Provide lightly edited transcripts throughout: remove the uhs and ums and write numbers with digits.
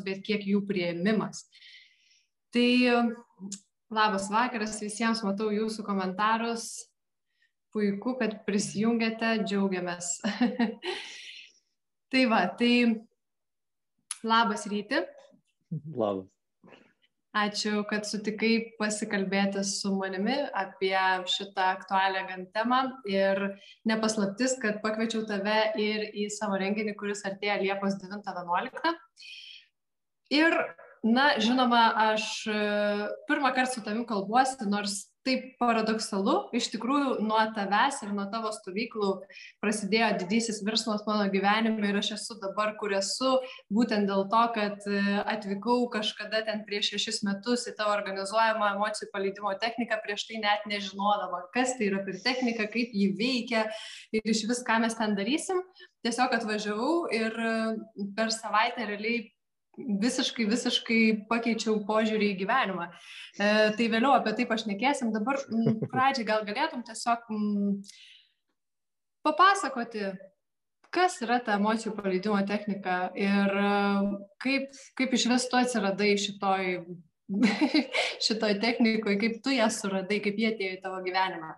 bet kiek jų priėmimas. Tai labas vakaras visiems, matau jūsų komentarus. Puiku, kad prisijungėte, džiaugiamės. Tai va, tai labas Ryti. Labas. Ačiū, kad sutikai pasikalbėti su manimi apie šitą aktualią gan temą. Ir nepaslaptis, kad pakviečiau tave ir į savo renginį, kuris artėja Liepos 9-11. Ir, na, žinoma, aš pirmą kartą su tavim kalbuosi, nors taip paradoksalu, iš tikrųjų nuo tavęs ir nuo tavo stovyklų prasidėjo didysis virsmas mano gyvenime ir aš esu dabar, kur esu, būtent dėl to, kad atvykau kažkada ten prieš 6 metus į tavo organizuojamą emocijų paleidimo techniką, prieš tai net nežinodama, kas tai yra per technika, kaip ji veikia ir iš vis ką mes ten darysim. Tiesiog atvažiavau ir per savaitę realiai visiškai pakeičiau požiūrį į gyvenimą. Tai vėliau apie tai pašnekėsim. Dabar pradžiai gal galėtum tiesiog papasakoti, kas yra ta emocijų paleidimo technika ir kaip iš vis tu atsiradai šitoj technikoj, kaip tu ją suradai, kaip jie atėjo į tavo gyvenimą.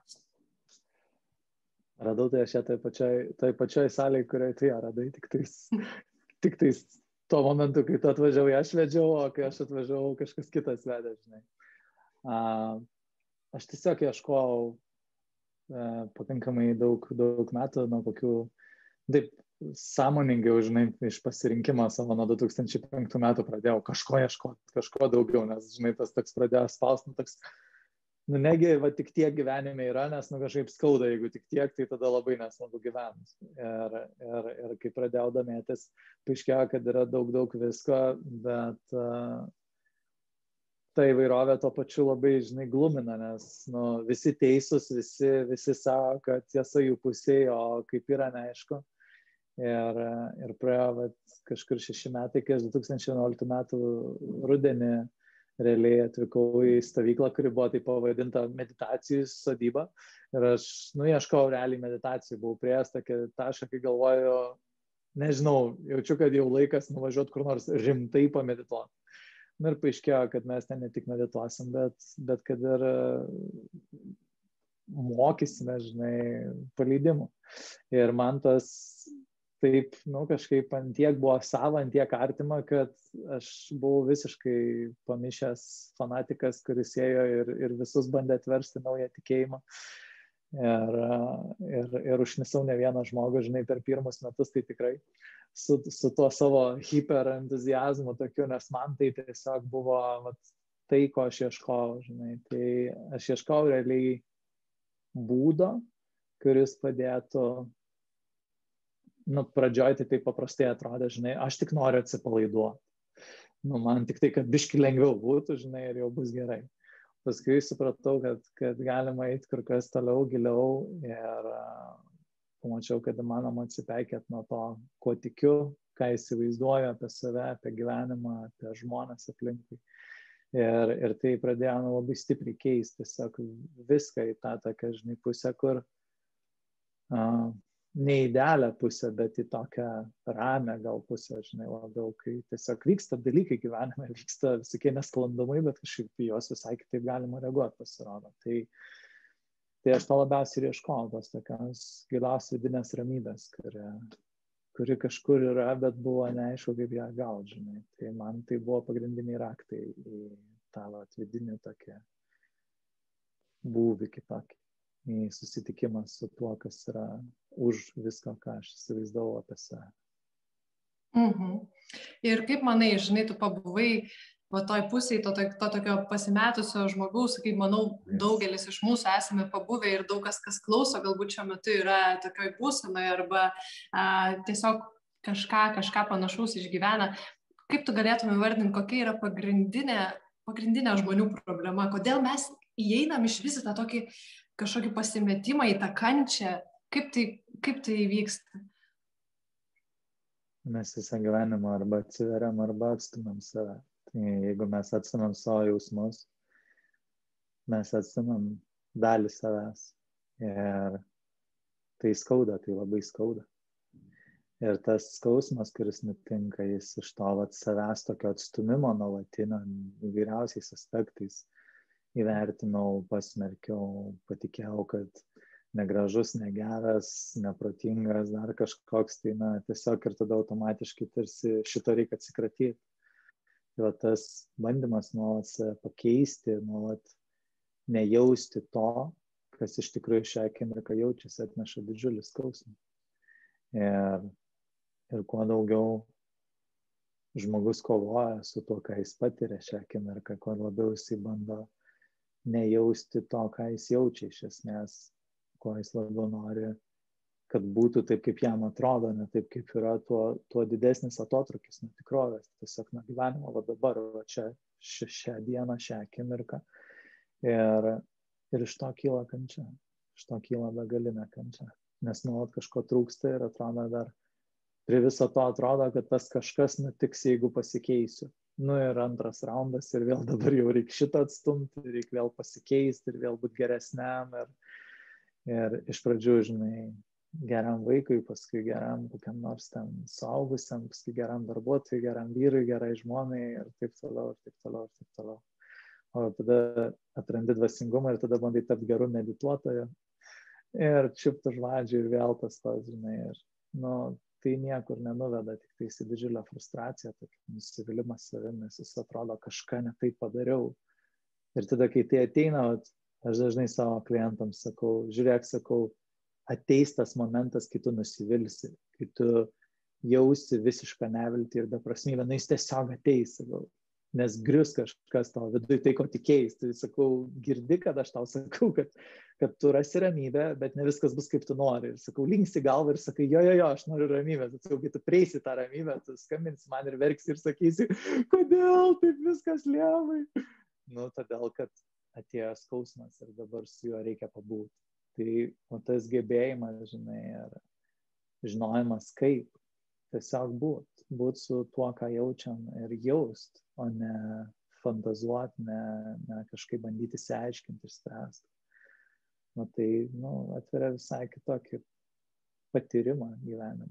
Radau tai aš ją toj pačioj salėje, kurioje tu ją radai, tik tais tuo momentu, kai tu atvažiavai, aš vedžiau, o kai aš atvažiavau, kažkas kitas vedė, žinai. Aš tiesiog ieškojau pakankamai daug metų, nuo kokių, taip, sąmoningiau, žinai, iš pasirinkimo savo nuo 2005 metų pradėjau kažko ieškoti, kažko daugiau, nes, žinai, tas toks pradėjo spaust, toks, negi, va, tik tiek gyvenime yra, nes, kažkaip skauda, jeigu tik tiek, tai tada labai nesmagu gyvenimas. Ir kai pradėjau domėtis, paaiškėjo, kad yra daug visko, bet ta įvairovė tuo pačiu labai, žinai, glumina, nes, visi teisūs, visi savo, kad tiesa jų pusėje, o kaip yra neaišku. Ir praėjo kažkur 6 metai, kai 2011 metų rudenį realiai atvykau į stovyklą, kuri buvo taip pavadinta meditacijų sodyba. Ir aš, ieškojau realiai meditacijų, buvau priėjęs tokį tašką, kai galvoju, nežinau, jaučiu, kad jau laikas nuvažiuoti kur nors rimtai pamedituoti. Ir paaiškėjo, kad mes ten ne tik medituosim, bet kad ir mokysime, žinai, paleidimų. Ir man tas taip, kažkaip antiek buvo sava, antiek artima, kad aš buvau visiškai pamišęs fanatikas, kuris ėjo ir visus bandė atversti naują tikėjimą. Ir užknisau ne vieną žmogų, žinai, per pirmus metus, tai tikrai su tuo savo hiperentuziazmu tokiu, nes man tai tiesiog buvo tai, ko aš ieškojau, žinai. Tai aš ieškojau realiai būdo, kuris padėtų, pradžioj tai taip paprastai atrodė, žinai, aš tik noriu atsipalaiduoti. Man tik tai, kad biški lengviau būtų, žinai, ir jau bus gerai. Paskui supratau, kad galima eiti kur kas toliau, giliau ir pamačiau, kad įmanoma atsipeikėti nuo to, kuo tikiu, ką įsivaizduoju apie save, apie gyvenimą, apie žmones aplinkui. Ir tai pradėjo labai stipriai keisti tiesiog viską į tą tokią, žinai, pusę, kur ne idealią pusę, bet į tokią ramę gal pusę, žinai, labiau, kai tiesiog vyksta dalykai gyvenime, vyksta visokie nesklandumai, bet kažkaip juos visai kitaip galima reaguoti, pasirodo. Tai aš to labiausiai ir ieškojau, tos tokios gilios vidinės ramybės, kuri kažkur yra, bet buvo neaišku, kaip ją gauti, žinai. Tai man tai buvo pagrindiniai raktai į tą vidinį tokį būvį kitokį, į susitikimą su tuo, kas yra už viską, ką aš įsivaizdavau apie save. Ir kaip manai, žinai, tu pabuvai toj pusėje, to tokio pasimetusio žmogaus, kaip manau, daugelis iš mūsų esame pabuvę ir daug kas klauso, galbūt šiuo metu yra tokioj būsenoje arba tiesiog kažką panašaus išgyvena. Kaip tu galėtum įvardinti, kokia yra pagrindinė žmonių problema? Kodėl mes įeinam iš visą tą tokį kažkokį pasimetimą į tą kančią? Kaip tai vyksta? Mes visą gyvenimą arba atsiveriam, arba atstumam save. Tai jeigu mes atstumam savo jausmus, mes atstumam dalį savęs. Ir tai skauda, tai labai skauda. Ir tas skausmas, kuris nutinka, jis iš to savęs tokio atstumimo nuolatinio įvairiausiais aspektais įvertinau, pasmerkiau, patikėjau, kad negražus, negeras, neprotingas, dar kažkoks, tai tiesiog ir tada automatiškai tarsi šito reikia atsikratyti. Tai tas bandymas nuolat save pakeisti, nuolat nejausti to, kas iš tikrųjų šią akimirką jaučiasi, atneša didžiulį skausmą. Ir kuo daugiau žmogus kovoja su tuo, ką jis patiria šią akimirką, kuo labiau jisai bando nejausti to, ką jis jaučia iš esmės, kuo jis labiau nori, kad būtų taip, kaip jam atrodo, ne taip, kaip yra, tuo didesnis atotrukis nuo tikrovės, tiesiog nuo gyvenimo, va dabar, va čia, šią dieną, šią akimirką. Ir iš to kyla kančia, iš to kyla begalinė kančia, nes nuolat kažko trūksta ir atrodo dar, prie viso to atrodo, kad tas kažkas nutiks, jeigu pasikeisiu. Ir antras raundas ir vėl dabar jau reikia šitą atstumti, reikia vėl pasikeisti ir vėl būti geresniam. Ir iš pradžių, žinai, geram vaikui, paskui geram kokiam nors ten suaugusiam, paskui geram darbuotojui, geram vyrui, gerai žmonai ir taip toliau, ir taip toliau, ir taip toliau. O tada atrandi dvasingumą ir tada bandai tapti geru medituotoju ir čiupti žvadžių ir vėl tas, žinai, ir, tai niekur nenuveda, tik tai į didžiulę frustraciją, nusivylimas savim, nes jis atrodo, kažką ne taip padariau. Ir tada, kai tai ateina, aš dažnai savo klientams sakau, žiūrėk, sakau, ateis tas momentas, kai tu nusivilsi, kai tu jausi visišką neviltį ir beprasmybę, jis tiesiog ateis, sakau, nes grius kažkas tavo viduje, tai ko tikėjais. Tai sakau, girdi, kad aš tau sakau, kad tu rasi ramybę, bet ne viskas bus kaip tu nori. Ir sakau, linksi galvą ir sakai, jo, aš noriu ramybę. Tai sakau, kai tu prieisi tą ramybę, tu skambinsi man ir verksi ir sakysi, kodėl taip viskas lievai? Todėl, kad atėjo skausmas ir dabar su juo reikia pabūti. Tai tas gebėjimas, žinai, ir žinojimas kaip tiesiog būt su tuo, ką jaučiam ir jaust, o ne fantazuoti, ne kažkaip bandyti išsiaiškinti ir spręsti. Tai atveria visai kitokį patyrimą gyvenimą.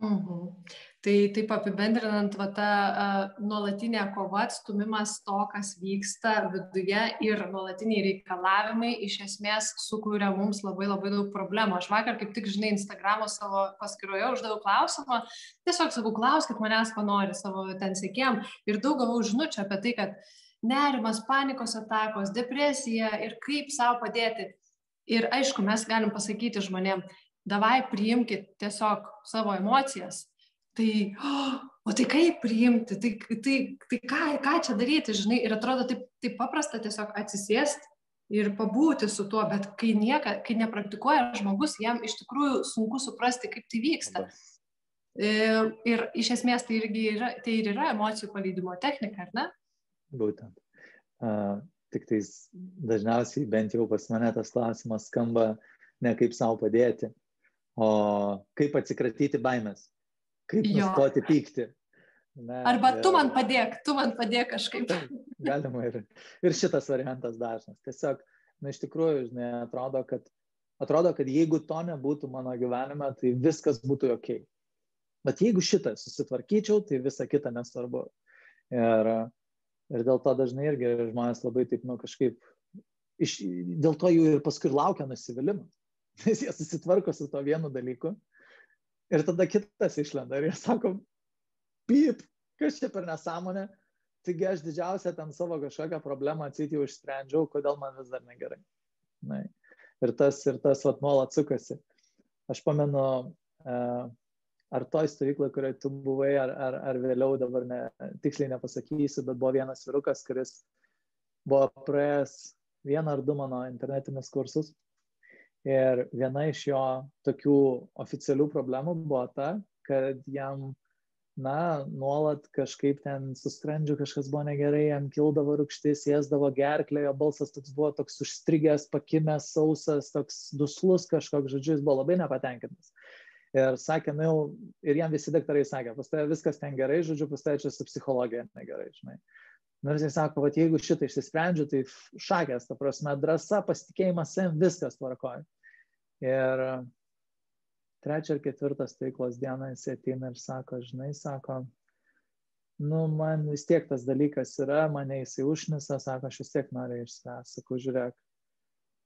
Tai taip apibendrinant, ta nuolatinė kova, atstumimas to, kas vyksta viduje ir nuolatiniai reikalavimai iš esmės sukuria mums labai labai daug problemų. Aš vakar kaip tik, žinai, Instagramo savo paskyroje uždaviau klausimą, tiesiog sakau, klauskit manęs, ko nori savo ten sekėjam, ir daug gavau žinučių apie tai, kad nerimas, panikos atakos, depresija ir kaip savo padėti. Ir aišku, mes galim pasakyti žmonėm, davai priimkit tiesiog savo emocijas. Tai kaip priimti, tai ką čia daryti, žinai, ir atrodo taip paprasta tiesiog atsisėsti ir pabūti su tuo, bet kai nepraktikuoja žmogus, jam iš tikrųjų sunku suprasti, kaip tai vyksta. Ir iš esmės tai ir yra emocijų paleidimo technika, ar ne? Būtent. Tik tais dažniausiai, bent jau pas mane tas klausimas skamba ne kaip savo padėti, o kaip atsikratyti baimės, kaip nustoti pykti. Arba tu man padėk kažkaip. Galima ir šitas variantas dažnas. Tiesiog, iš tikrųjų, žinai, atrodo, kad jeigu to nebūtų mano gyvenime, tai viskas būtų okei. Bet jeigu šitą susitvarkyčiau, tai visa kita nesvarbu. Ir dėl to dažnai irgi žmonės labai taip, kažkaip, dėl to jų ir paskui laukia nusivylimas. Nes jie susitvarko su to vienu dalyku ir tada kitas išlenda ir jie sako, pyp, kas čia per nesąmonė, taigi aš didžiausią ten savo kažkokią problemą atseit jau išsprendžiau, kodėl man vis dar negerai. Ir tas nuolat sukasi. Aš pamenu, ar toj stovyklai, kurioje tu buvai, ar vėliau, dabar tiksliai nepasakysiu, bet buvo vienas vyrukas, kuris buvo praėjęs 1 ar 2 mano internetinius kursus. Ir viena iš jo tokių oficialių problemų buvo ta, kad jam, nuolat kažkaip ten su skrandžiu kažkas buvo negerai, jam kildavo rūgštis, ėsdavo gerklę, jo balsas toks buvo toks užstrigęs, pakimęs, sausas, toks duslus kažkoks, žodžiu, jis buvo labai nepatenkintas. Ir sakė, ir jam visi daktarai sakė, pas tave viskas ten gerai, žodžiu, pas tave čia su psichologija negerai, žinai. Nors jis sako, jeigu šitą išsisprendžiu, tai šakės, ta prasme, drąsa, pasitikėjimas savim, viskas tvarkoja. Ir trečią ar ketvirtą stovyklos dieną jis ateina ir sako, žinai, sako, nu, man vis tiek tas dalykas yra, mane jisai užnisa, sako, aš vis tiek noriu išspręsti. Sakau, žiūrėk,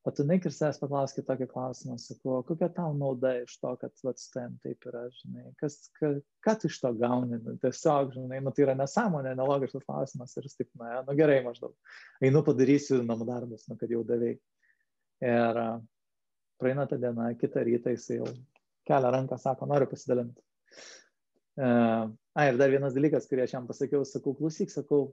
o tu neik ir savęs paklausk tokį klausimą, sakau, kokia tau nauda iš to, kad su tavim taip yra, žinai, ką tu iš to gauni, tiesiog, žinai, nu, tai yra nesąmonė, nelogiškas klausimas ir jis taip, na, nu gerai maždaug, einu padarysiu namų darbus, nu, kad jau davei. Ir praeina ta diena, kitą rytą jisai jau kelia ranką, sako, noriu pasidalinti. Ir dar vienas dalykas, kurį aš jam pasakiau, sakau, klausyk, sakau,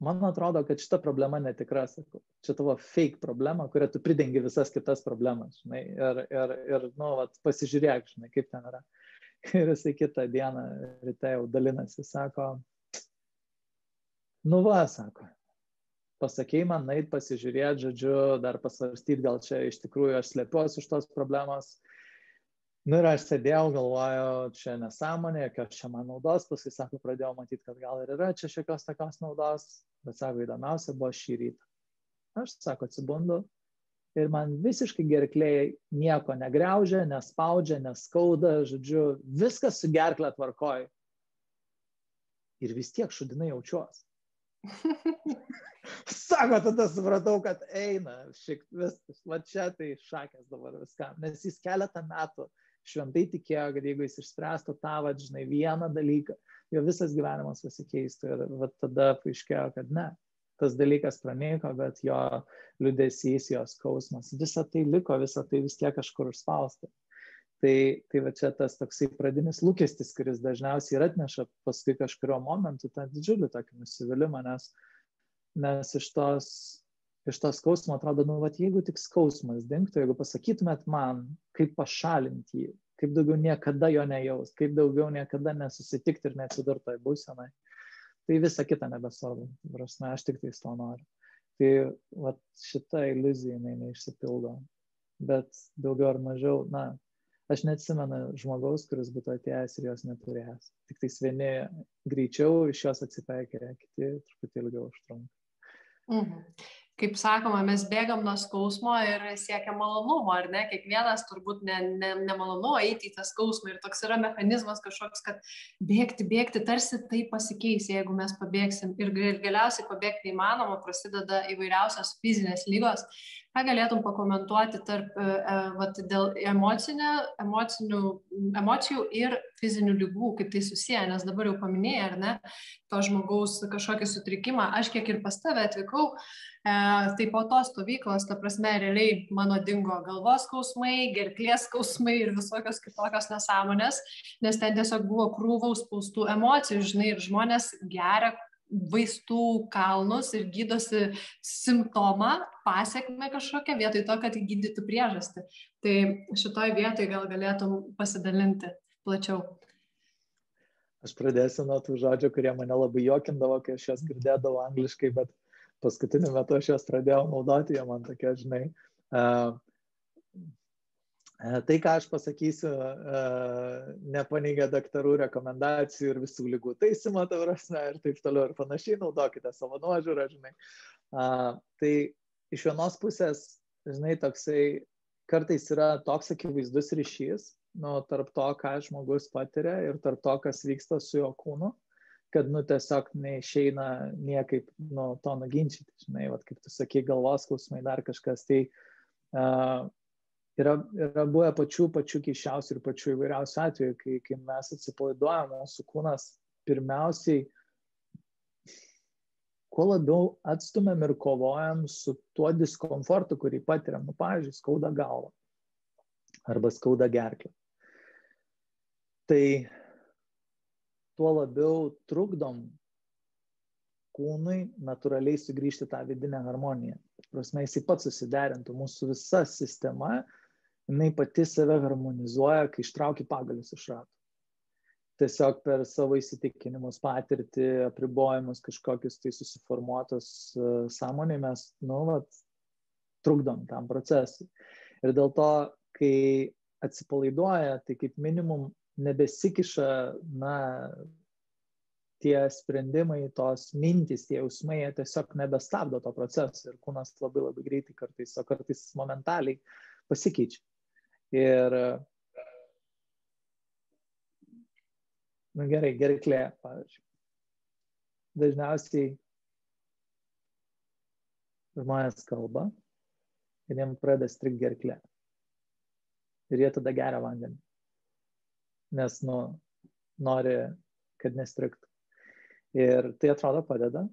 man atrodo, kad šita problema netikra, sakau, čia tavo fake problema, kurią tu pridengi visas kitas problemas, žinai, ir nu, vat, pasižiūrėk, žinai, kaip ten yra. Ir jisai kitą dieną ryte jau dalinasi, sako, nu va, sako, pasakei man, eit pasižiūrėti, žodžiu, dar pasvarstyti, gal čia iš tikrųjų aš slepiuosi už tos problemos. Nu ir aš sėdėjau, galvoju, čia nesąmonė, jokios čia man naudos, paskui, sako, pradėjau matyti, kad gal ir yra čia šiokios tokios naudos, bet, sako, įdomiausia buvo šį rytą. Aš, sako, atsibundu ir man visiškai gerklėje nieko negriaužia, nespaudžia, neskauda, žodžiu, viskas su gerklė tvarkoj. Ir vis tiek šudinai jaučiuos. Sako, tada supratau, kad eina, viskas, va čia tai šakės dabar viskam, nes jis keletą metų šventai tikėjo, kad jeigu jis išspręstų tą, va, žinai, vieną dalyką, jo visas gyvenimas pasikeistų ir va, tada paaiškėjo, kad ne, tas dalykas pranyko, bet jo liūdesys, jo skausmas, visa tai liko, visa tai vis tiek kažkur užspausta. Tai va čia tas toksai pradinis lūkestis, kuris dažniausiai ir atneša paskui kažkurio momentu tą didžiulį tokį nusivylimą, nes iš to skausmo atrodo, nu, vat, jeigu tik skausmas dingtų, jeigu pasakytumėt man, kaip pašalinti jį, kaip daugiau niekada jo nejaust, kaip daugiau niekada nesusitikti ir neatsidurt toj būsenai, tai visa kita nebesvarbu. Prasme, aš tik tai to noriu. Tai vat, šita iliuzija jinai neišsipildo. Bet daugiau ar mažiau, na, aš neatsimenu žmogaus, kuris būtų atėjęs ir jos neturėjęs. Tik tais vieni greičiau iš jos atsipeikė, kiti truputį ilgiau užtrunka. Kaip sakoma, mes bėgam nuo skausmo ir siekiam malonumo, ar ne? Kiekvienas turbūt nemalonu eiti į tą skausmą ir toks yra mechanizmas kažkoks, kad bėgti, tarsi tai pasikeis, jeigu mes pabėgsim. Ir galiausiai pabėgti įmanoma, prasideda įvairiausios fizinės lygos. Ką galėtum pakomentuoti dėl emocijų ir fizinių lygų, kaip tai susiję, nes dabar jau paminėjai, ar ne, to žmogaus kažkokį sutrikimą. Aš kiek ir pas tave atvykau, tai po tos stovyklos, ta prasme, realiai mano dingo galvos skausmai, gerklės skausmai ir visokios kitokios nesąmonės, nes ten tiesiog buvo krūvaus spaustų emocijų, žinai, ir žmonės geria vaistų kalnus ir gydosi simptomą, pasekmę kažkokią, vietoj to, kad gydytų priežastį. Tai šitoj vietoj gal galėtum pasidalinti plačiau. Aš pradėsiu nuo tų žodžių, kurie mane labai juokindavo, kai aš jas girdėdavau angliškai, bet paskutiniu metu aš jas pradėjau naudoti, jie man tokie, žinai. Tai, ką aš pasakysiu, nepaneigia daktarų rekomendacijų ir visų ligų taisymo, ta prasme, ir taip toliau ir panašiai, naudokite savo nuožiūrą, žinai. Tai iš vienos pusės, žinai, toksai kartais yra toks akivaizdus ryšys, tarp to, ką žmogus patiria ir tarp to, kas vyksta su jo kūnu, kad, tiesiog neišeina niekaip to nuginčyti, žinai, kaip tu sakai, galvos skausmai, dar kažkas, tai yra buvę pačių keisčiausių ir pačių įvairiausių atvejų, kai mes atsipalaiduojam, mūsų kūnas pirmiausiai, kuo labiau atstumiam ir kovojam su tuo diskomfortu, kurį patiriam. Pavyzdžiui, skauda galva arba skauda gerklę. Tai tuo labiau trukdom kūnui natūraliai sugrįžti tą vidinę harmoniją. Prasme, jisai pats susiderintų, mūsų visa sistema, jinai pati save harmonizuoja, kai ištrauki pagalius iš ratų. Tiesiog per savo įsitikinimus, patirtį, apribojimus, kažkokius tai susiformuotos sąmonėj mes, trukdom tam procesui. Ir dėl to, kai atsipalaiduoja, tai kaip minimum nebesikiša, tie sprendimai, tos mintys, tie jausmai, jie tiesiog nebestabdo to proceso ir kūnas labai greitai kartais, o kartais momentaliai pasikeičia. Ir, gerai, gerklė, pavyzdžiui. Dažniausiai žmonės kalba ir jiems pradeda strigti gerklė. Ir jie tada geria vandenį. Nes, nori, kad nestrigtų. Ir tai atrodo padeda,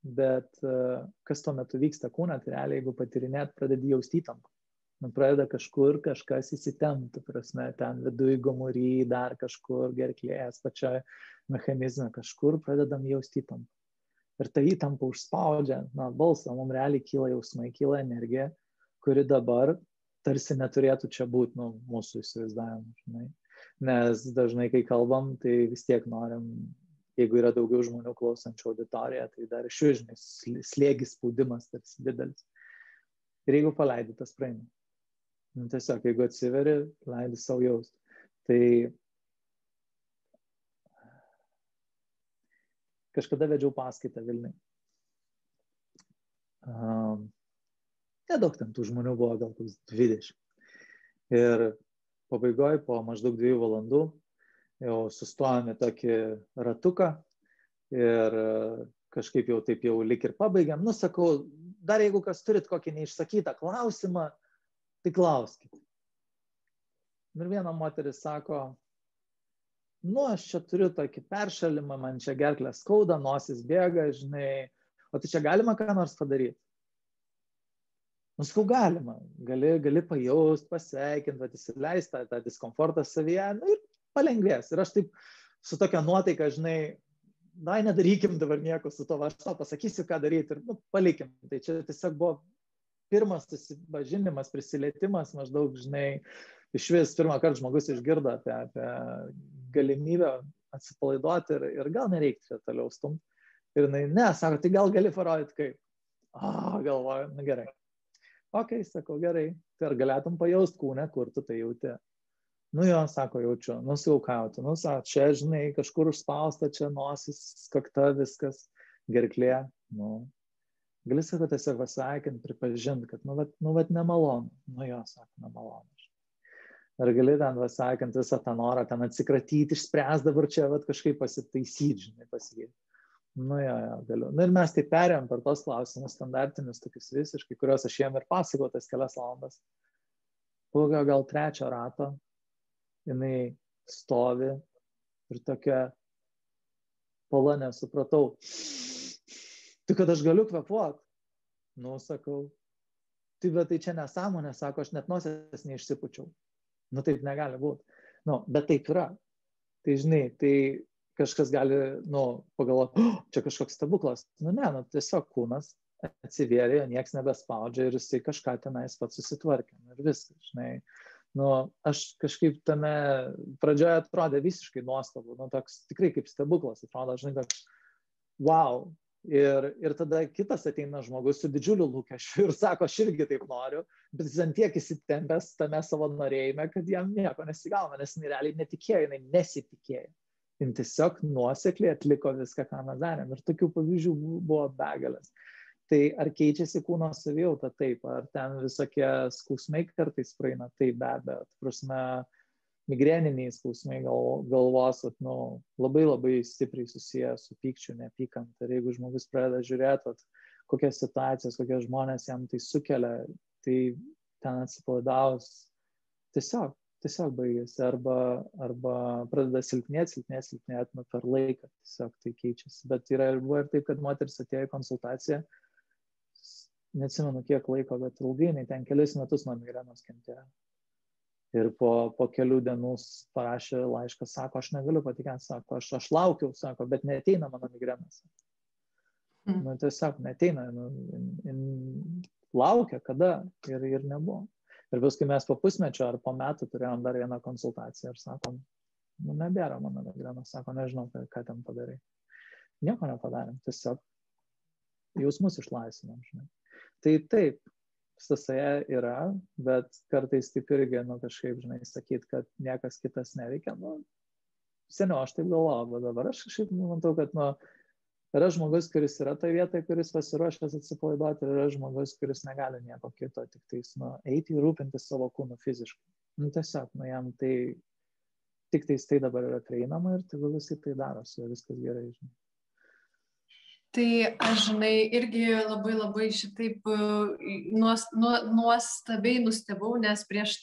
bet kas tuo metu vyksta kūne, tai realiai, jeigu patyrinėt, pradedi jausti įtampą. Pradeda kažkur kažkas įsitempti, prasme, ten viduj gomury, dar kažkur gerklės, pačioje mechanizme, kažkur pradedam jausti įtampą. Ir ta įtampa užspaudžia, balsą, mums realiai kyla jausmai, kyla energija, kuri dabar tarsi neturėtų čia būti, mūsų įsivaizdavimu, žinai. Nes dažnai, kai kalbam, tai vis tiek norim, jeigu yra daugiau žmonių klausančių auditoriją, tai dar iš jų, žinai, slėgis spaudimas tarsi didelis. Ir jeigu paleidi, tas praeina. Tiesiog, jeigu atsiveri, leidi savo jausti. Tai kažkada vedžiau paskaitą Vilniui. Nedaug ten tų žmonių buvo, gal 20. Ir pabaigoje, po maždaug 2 valandų, jau sustojame tokį ratuką ir kažkaip jau taip jau lik ir pabaigiam. Sakau, dar jeigu kas turit kokį neišsakytą klausimą, tai klauskit. Ir viena moteris sako, aš čia turiu tokį peršalimą, man čia gerklę skauda, nosis bėga, žinai, o tai čia galima ką nors padaryti? Sakau, galima, gali pajaust, pasveikinti, įsileisti tą diskomfortą savyje, ir palengvės. Ir aš taip su tokia nuotaika, žinai, nedarykim dabar nieko su to, aš tau pasakysiu, ką daryti, ir palikim. Tai čia tiesiog buvo pirmas susipažinimas, prisilietimas, maždaug, žinai, iš vis pirmą kartą žmogus išgirdo apie galimybę atsipalaiduoti ir gal nereikti čia toliau stumti. Ir ne, sako, tai gal gali parodyti kaip. Galvoju, gerai. Ok, sakau, gerai, tai ar galėtum pajaust kūne, kur tu tai jauti? Jo, sako, jaučiu, saukauti, sako, čia, žinai, kažkur užspausta, čia nosis, kakta, viskas, gerklė, gali, sako, tiesiog pasveikinti, pripažinti, kad, nemalonu, jo, sako, nemalonu. Ar gali ten pasveikinti visą tą norą, ten atsikratyti, išspręs dabar čia, kažkaip pasitaisyti, žinai, pasakyti. Jo, galiu. Ir mes tai perėjom per tos klausimus standartinius, tokius visiškai, kuriuos aš jiem ir pasakau tas kelias valandas. Po gal 3 rato jinai stovi ir tokia pala nesupratau. Tai kad aš galiu kvėpuot? Sakau. Tai čia nesąmonė, sako, aš net nosies neišsipučiau. Taip negali būti. Bet taip yra. Tai žinai, tai kažkas gali, pagalvoti, čia kažkoks stebuklas. Ne, tiesiog kūnas atsivėrė, nieks nebespaudžia ir jisai kažką tenais pats susitvarkė. Ir viskas, žinai. Aš kažkaip tame pradžioje atrodė visiškai nuostabu, toks tikrai kaip stebuklas, atrodo, žinai, toks wow. Ir tada kitas ateina žmogus su didžiuliu lūkesčiu ir sako, aš irgi taip noriu, bet jis ant tiek įsitempęs tame savo norėjime, kad jam nieko nesigauna, nes jis realiai netikėjo, jinai nesitikėjo. Jis tiesiog nuosekliai atliko viską, ką mes darėm. Ir tokių pavyzdžių buvo begalės. Tai ar keičiasi kūno savijauta? Taip. Ar ten visokie skausmai kartais praeina? Taip, be abejo. Prasme, migreniniai skausmai galvos, labai labai stipriai susiję su pykčiu, neapykant. Ir jeigu žmogus pradeda žiūrėti, kokias situacijas, kokie žmonės jam tai sukelia, tai ten atsipalaidavus tiesiog baigėsi. Arba pradeda silpnėti per laiką. Tiesiog tai keičiasi. Bet buvo ir taip, kad moteris atėjo į konsultaciją, neatsimenu kiek laiko, bet ilgai, ten kelis metus nuo migrenos kentėjo. Ir po kelių dienų parašė laišką, sako, aš negaliu patikėti, sako, aš laukiau, sako, bet neateina mano migrenas. Tiesiog neateina, laukia, kada ir nebuvo. Ir paskui mes po pusmečio ar po metų turėjom dar vieną konsultaciją ir sakom, nebėra mano migrenas, sako, nežinau, ką ten padarai. Nieko nepadarėm, tiesiog jausmus išlaisvinom, žinai. Tai taip, sąsaja yra, bet kartais taip irgi, kažkaip, žinai, sakyti, kad niekas kitas neveikia, seniau aš taip galvoju, bet dabar aš kažkaip matau, kad, Yra žmogus, kuris yra toje vietoje, kuris pasiruošęs atsipalaiduoti, ir yra žmogus, kuris negali nieko kito, tik tais, eiti ir rūpintis savo kūnu fiziškai. Tiesiog, jam tai, tik tais tai dabar yra prieinama ir tegul visi tai daro, su juo viskas gerai, žinai. Tai aš, žinai, irgi labai šitaip nuostabiai nustebau, nes prieš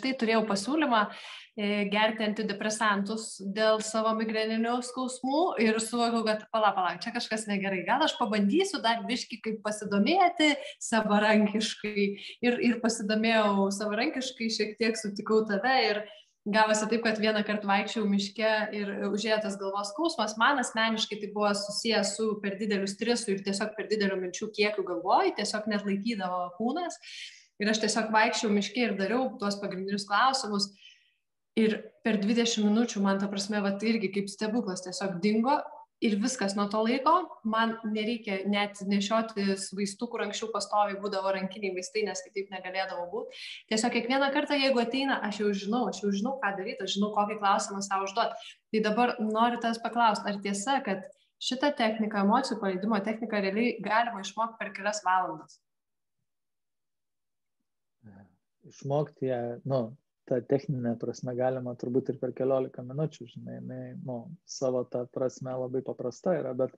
tai turėjau pasiūlymą gerti antidepresantus dėl savo migreninių skausmų ir suvokiau, kad pala, čia kažkas negerai. Gal aš pabandysiu dar biškį kaip pasidomėti savarankiškai ir pasidomėjau savarankiškai, šiek tiek sutikau tave ir gavosi taip, kad vieną kartą vaikščiau miške ir užėjo tas galvos skausmas. Man asmeniškai tai buvo susijęs su per dideliu stresu ir tiesiog per dideliu minčių kiekiu galvoj, tiesiog net laikydavo kūnas. Ir aš tiesiog vaikščiau miške ir dariau tuos pagrindinius klausimus. Ir per 20 minučių man, ta prasme, tai irgi kaip stebuklas tiesiog dingo. Ir viskas nuo to laiko, man nereikia net nešiotis vaistų, kur anksčiau pastoviai būdavo rankiniai vaistai, nes kitaip negalėdavo būti. Tiesiog kiekvieną kartą, jeigu ateina, aš jau žinau, ką daryti, aš žinau, kokį klausimą savo užduoti. Tai dabar noriu tas paklausti, ar tiesa, kad šitą techniką, emocijų paleidimo techniką realiai galima išmokti per kelias valandas? Išmokti ją, ta techninė prasme galima turbūt ir per 14 minučių, žinai, savo ta prasme labai paprasta yra, bet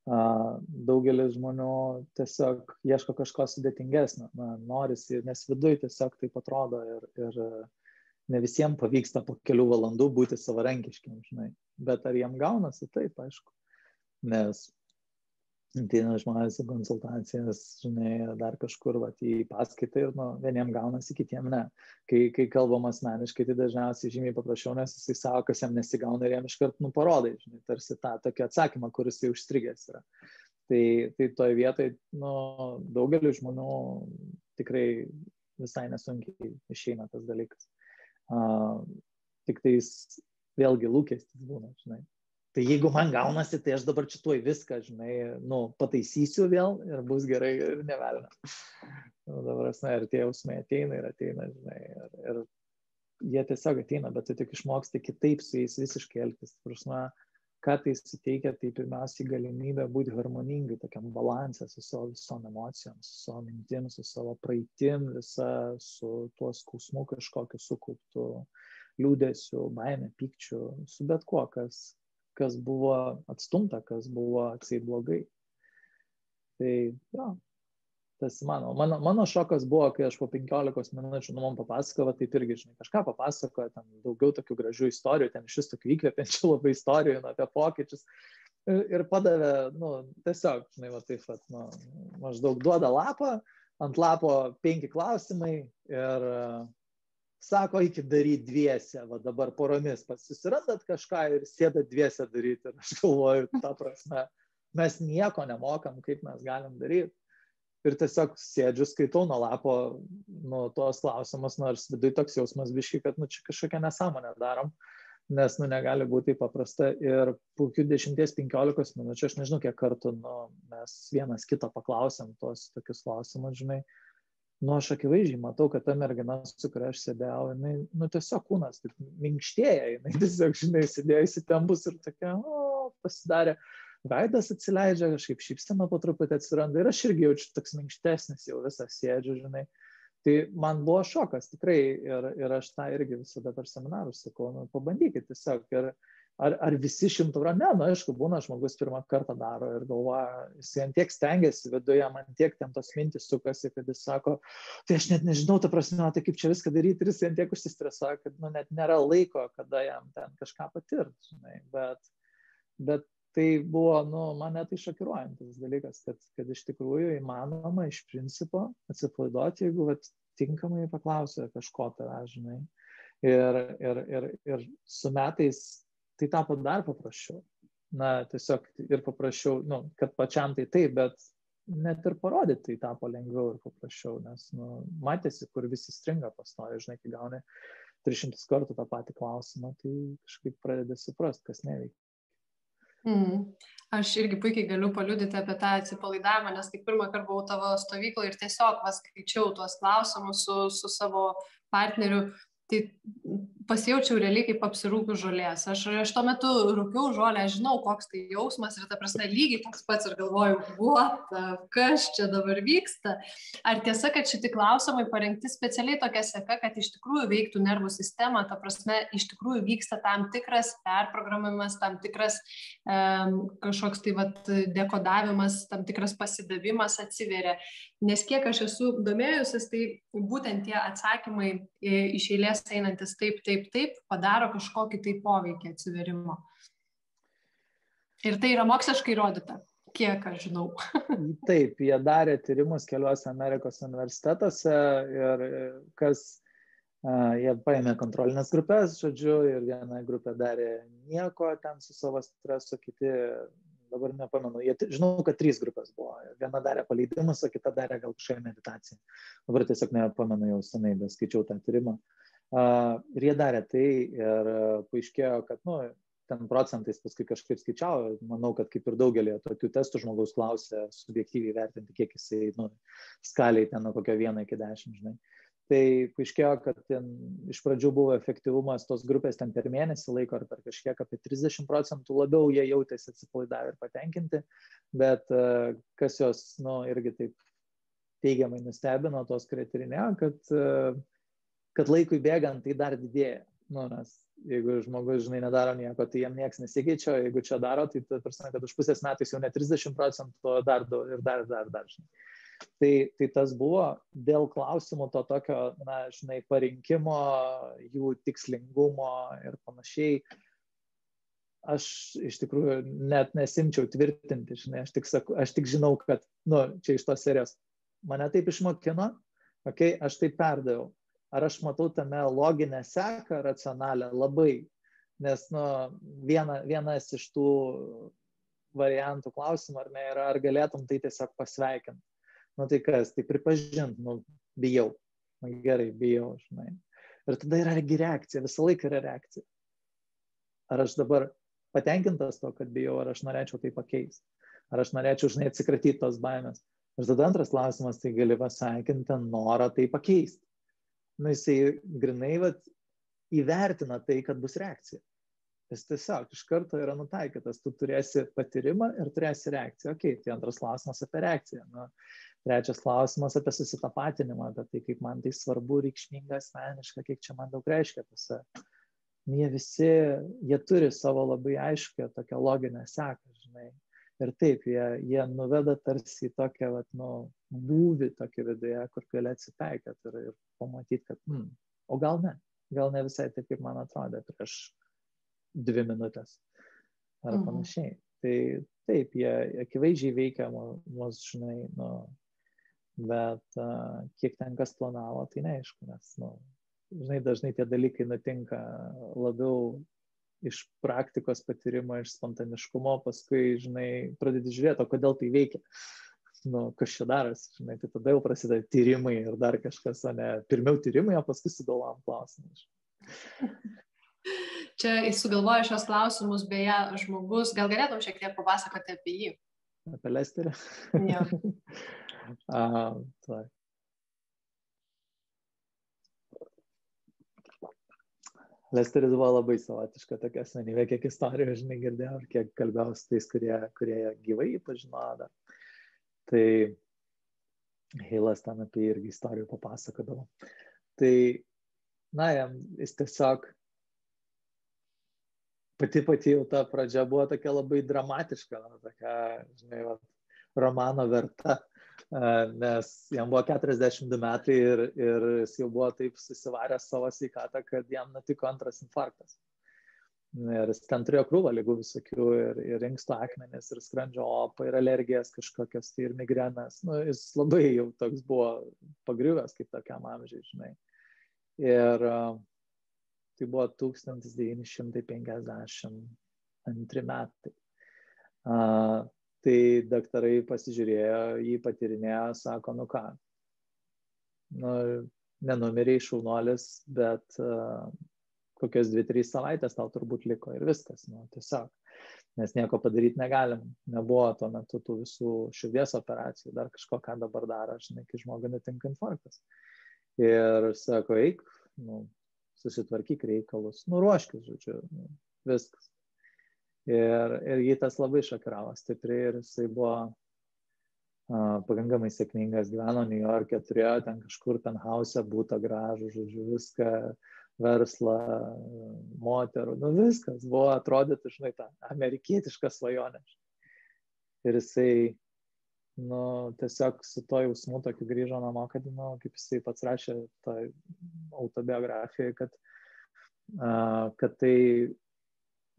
daugelis žmonių tiesiog ieško kažko sudėtingesnio, norisi, nes viduj tiesiog taip atrodo ir ne visiems pavyksta po kelių valandų būti savarankiškiam, žinai, bet ar jiem gaunasi, taip, aišku, nes ateina žmonės į konsultacijas, žinai, dar kažkur į paskaitą ir vieniem gaunasi, kitiem ne. Kai kalbam asmeniškai, tai dažniausiai žymiai paprašiau, nes jisai savo, kas jam nesigauna ir jam iškart parodai, žinai, tarsi tą tokį atsakymą, kuris jau užstrigęs yra. Tai toje vietoje, daugeliu žmonių tikrai visai nesunkiai išeina tas dalykas. Tik tais vėlgi lūkestis būna, žinai. Tai jeigu man gaunasi, tai aš dabar čituoju viską, žinai, pataisysiu vėl ir bus gerai ir nevelna. Dabar, ir tie jausmai ateina, žinai, ir jie tiesiog ateina, bet tu tik išmoksti kitaip su jais visiškai elgtis. Prasme, ką tai suteikia, tai pirmiausiai galimybė būti harmoningai, tokiam balansė su savo visom emocijom, su savo mintim, su savo praeitim, su tuo skausmu kažkokiu sukauptu, liūdesiu, baime, pykčiu, su bet kuo, kas buvo atstumta, kas buvo atseit blogai. Tai, tas mano šokas buvo, kai aš po 15 minučių man papasakavo, taip irgi, žinai, kažką papasakojo, ten daugiau tokių gražių istorijų, ten šis tokių įkvepiančių labai istorijų apie pokyčius ir padavė, tiesiog, žinai, maždaug duoda lapą, ant lapo 5 klausimai ir sako, eikit daryti dviese, dabar poromis susirandat kažką ir sėdat dviese daryti. Ir aš galvoju, ta prasme, mes nieko nemokam, kaip mes galim daryti. Ir tiesiog sėdžiu, skaitau nuo lapo, tos klausimus, nors viduje toks jausmas biški, kad čia kažkokią nesąmonę darom, nes negali būti paprasta. Ir po 10-15 minučių, aš nežinau, kiek kartų mes vienas kitą paklausėm tos tokius klausimus, žinai. Aš akivaizdžiai matau, kad ta mergina, su kuria aš sėdėjau, jinai, tiesiog kūnas taip minkštėja, jinai tiesiog, žinai, sėdėjo įsitempus ir tokia, pasidarė, veidas atsileidžia, kažkaip šypsena po truputį atsiranda ir aš irgi jaučiu toks minkštesnis, jau visą sėdžiu, žinai. Tai man buvo šokas tikrai ir aš tą irgi visada per seminarus sakau, pabandykit tiesiog ir ar visi 100%, ne, aišku, būna žmogus pirmą kartą daro ir galvoja, jis ant tiek stengiasi viduje, man tiek ten tos mintis sukasi, kad jis sako, tai aš net nežinau, ta prasme, tai kaip čia viską daryti ir jis ant tiek užsistresuoja, kad net nėra laiko, kada jam ten kažką patirti, žinai, bet tai buvo, mane tai šokiruojantis dalykas, kad iš tikrųjų įmanoma iš principo atsipalaiduoti, jeigu tinkamai paklausia kažko tave, žinai, ir su metais tai tapo dar paprasčiau. Tiesiog ir paprasčiau, kad pačiam tai taip, bet net ir parodyti tai tapo lengviau ir paprasčiau, nes matėsi, kur visi stringa pastovi, žinai, kai gauni 300 kartų tą patį klausimą, tai kažkaip pradedi suprasti, kas neveikia. Aš irgi puikiai galiu paliudyti apie tą atsipalaidavimą, nes kai pirmą kartą buvau tavo stovykloje ir tiesiog skaičiau tuos klausimus su savo partneriu, tai pasijaučiau realiai kaip apsirūkiu žolės. Aš tuo metu rūkiau žolę, aš žinau, koks tai jausmas ir ta prasme lygiai toks pats ir galvoju, kas čia dabar vyksta. Ar tiesa, kad šitie klausimai parengti specialiai tokia seka, kad iš tikrųjų veiktų nervų sistema, ta prasme, iš tikrųjų vyksta tam tikras perprogramimas, tam tikras kažkoks tai dekodavimas, tam tikras pasidavimas atsiveria. Nes kiek aš esu domėjusis, tai būtent tie atsakymai iš eilės einantis taip, padaro kažkokį tai poveikį atsiverimo. Ir tai yra moksliškai įrodyta, kiek aš žinau. Taip, jie darė tyrimus keliuose Amerikos universitetuose ir jie paėmė kontrolinės grupės, žodžiu, ir viena grupė darė nieko ten su savo stresu, kiti, dabar nepamenu, žinau, kad 3 grupės buvo. Viena darė paleidimus, o kita darė gal kažkokią meditaciją. Dabar tiesiog nepamenu jau senai, bet skaičiau tą tyrimą. Ir jie darė tai ir paaiškėjo, kad, ten procentais paskui kažkaip skaičiavo, manau, kad kaip ir daugelį tokių testų žmogaus klausė subjektyviai vertinti, kiek jisai, skaliai ten nuo kokio 1 iki 10, žinai. Tai paaiškėjo, kad ten iš pradžių buvo efektyvumas tos grupės ten per mėnesį laiko ar per kažkiek apie 30% labiau jie jautėsi atsipalaidavę ir patenkinti, bet kas jos, irgi taip teigiamai nustebino, tos, kurie tyrinėjo, kad laikui bėgant tai dar didėja. Nes jeigu žmogus, žinai, nedaro nieko, tai jam nieks nesikeičia, jeigu čia daro, tai prasme, kad už pusės metais jau ne 30%, o dar žinai. Tai tas buvo dėl klausimų to tokio, žinai, parinkimo, jų tikslingumo ir panašiai. Aš iš tikrųjų net nesimčiau tvirtinti, žinai, aš tik žinau, kad, čia iš tos serijos mane taip išmokino, aš taip perdaviau. Ar aš matau tame loginę seką racionalią? Labai. Nes, vienas iš tų variantų klausimų, ar ne, yra, ar galėtum tai tiesiog pasveikinti. Tai kas, tai pripažint, bijau. Gerai, bijau, žinai. Ir tada yra reakcija, visą laiką yra reakcija. Ar aš dabar patenkintas to, kad bijau, ar aš norėčiau tai pakeisti? Ar aš norėčiau, žinai, atsikratyti tos baimės? Ir tada antras klausimas, tai gali pasveikinti norą tai pakeisti. Jisai grinai įvertina tai, kad bus reakcija. Jis tiesiog iš karto yra nutaikytas. Tu turėsi patyrimą ir turėsi reakciją. Tai antras klausimas apie reakciją. Trečias klausimas apie susitapatinimą, apie tai, kaip man tai svarbu, reikšminga, asmeniška, kiek čia man daug reiškia apie save. Jie turi savo labai aiškę tokią loginę seką, žinai. Ir taip, jie nuveda tarsi į tokią, būvį tokį viduje, kur gali atsipeikėti ir pamatyti, kad, o gal ne visai taip, kaip man atrodė prieš 2 minutės ar panašiai. Tai taip, jie akivaizdžiai veikia mus, žinai, bet kiek ten kas planavo, tai neaišku, nes, žinai, dažnai tie dalykai nutinka labiau iš praktikos patyrimo, iš spontaniškumo, paskui, žinai, pradedi žiūrėti, o kodėl tai veikia. Kas čia darosi, žinai, tai tada jau prasideda tyrimai ir dar kažkas, o ne pirmiau tyrimai, o paskui sugalvojam klausimus. Čia sugalvoja šios klausimus, beje, žmogus, gal galėtum šiek tiek papasakoti apie jį? Apie Lesterį? Jo. Tai. Lesteris buvo labai savotiška tokia asmenybė, kiek istorijų, žinai, girdėjau ir kiek kalbėjau su tais, kurie gyvai pažinojo dar. Tai Heilas ten apie irgi istorijų papasakodavo. Tai, jis tiesiog pati jau ta pradžia buvo tokia labai dramatiška, tokia, žinai, romano verta, nes jam buvo 42 metai ir jis jau buvo taip susivaręs savo sveikatą, kad jam nutiko antras infarktas. Ir jis ten turėjo krūvą ligų visokių ir inkstų akmenis, ir skrandžio opą, ir alergijas kažkokias, tai ir migrenas. Jis labai jau toks buvo pagriuvęs kaip tokiam amžiui, žinai. Ir tai buvo 1952 metai. Tai daktarai pasižiūrėjo, jį patyrinėjo, sako, ką, nenumirė šaunuolis, bet kokios 2-3 savaitės tau turbūt liko ir viskas, tiesiog, nes nieko padaryti negalim, nebuvo tuo metu tų visų širdies operacijų, dar kažko, ką dabar daro, žinai, kai žmogui nutinka infarktas. Ir sako, eik, susitvarkyk reikalus, ruoškis, žodžiu, viskas. Ir jį tas labai šokiravo stipriai ir jisai buvo pakankamai sėkmingas, gyveno New York'e, turėjo ten kažkur penthause būtą gražų, žodžiu, viską, verslą, moterų, viskas buvo atrodyti, žinai, tą amerikietišką svajonę. Ir jisai, tiesiog su to jausmu tokiu grįžo namo, kad, kaip jisai pats rašė tą autobiografiją, kad tai,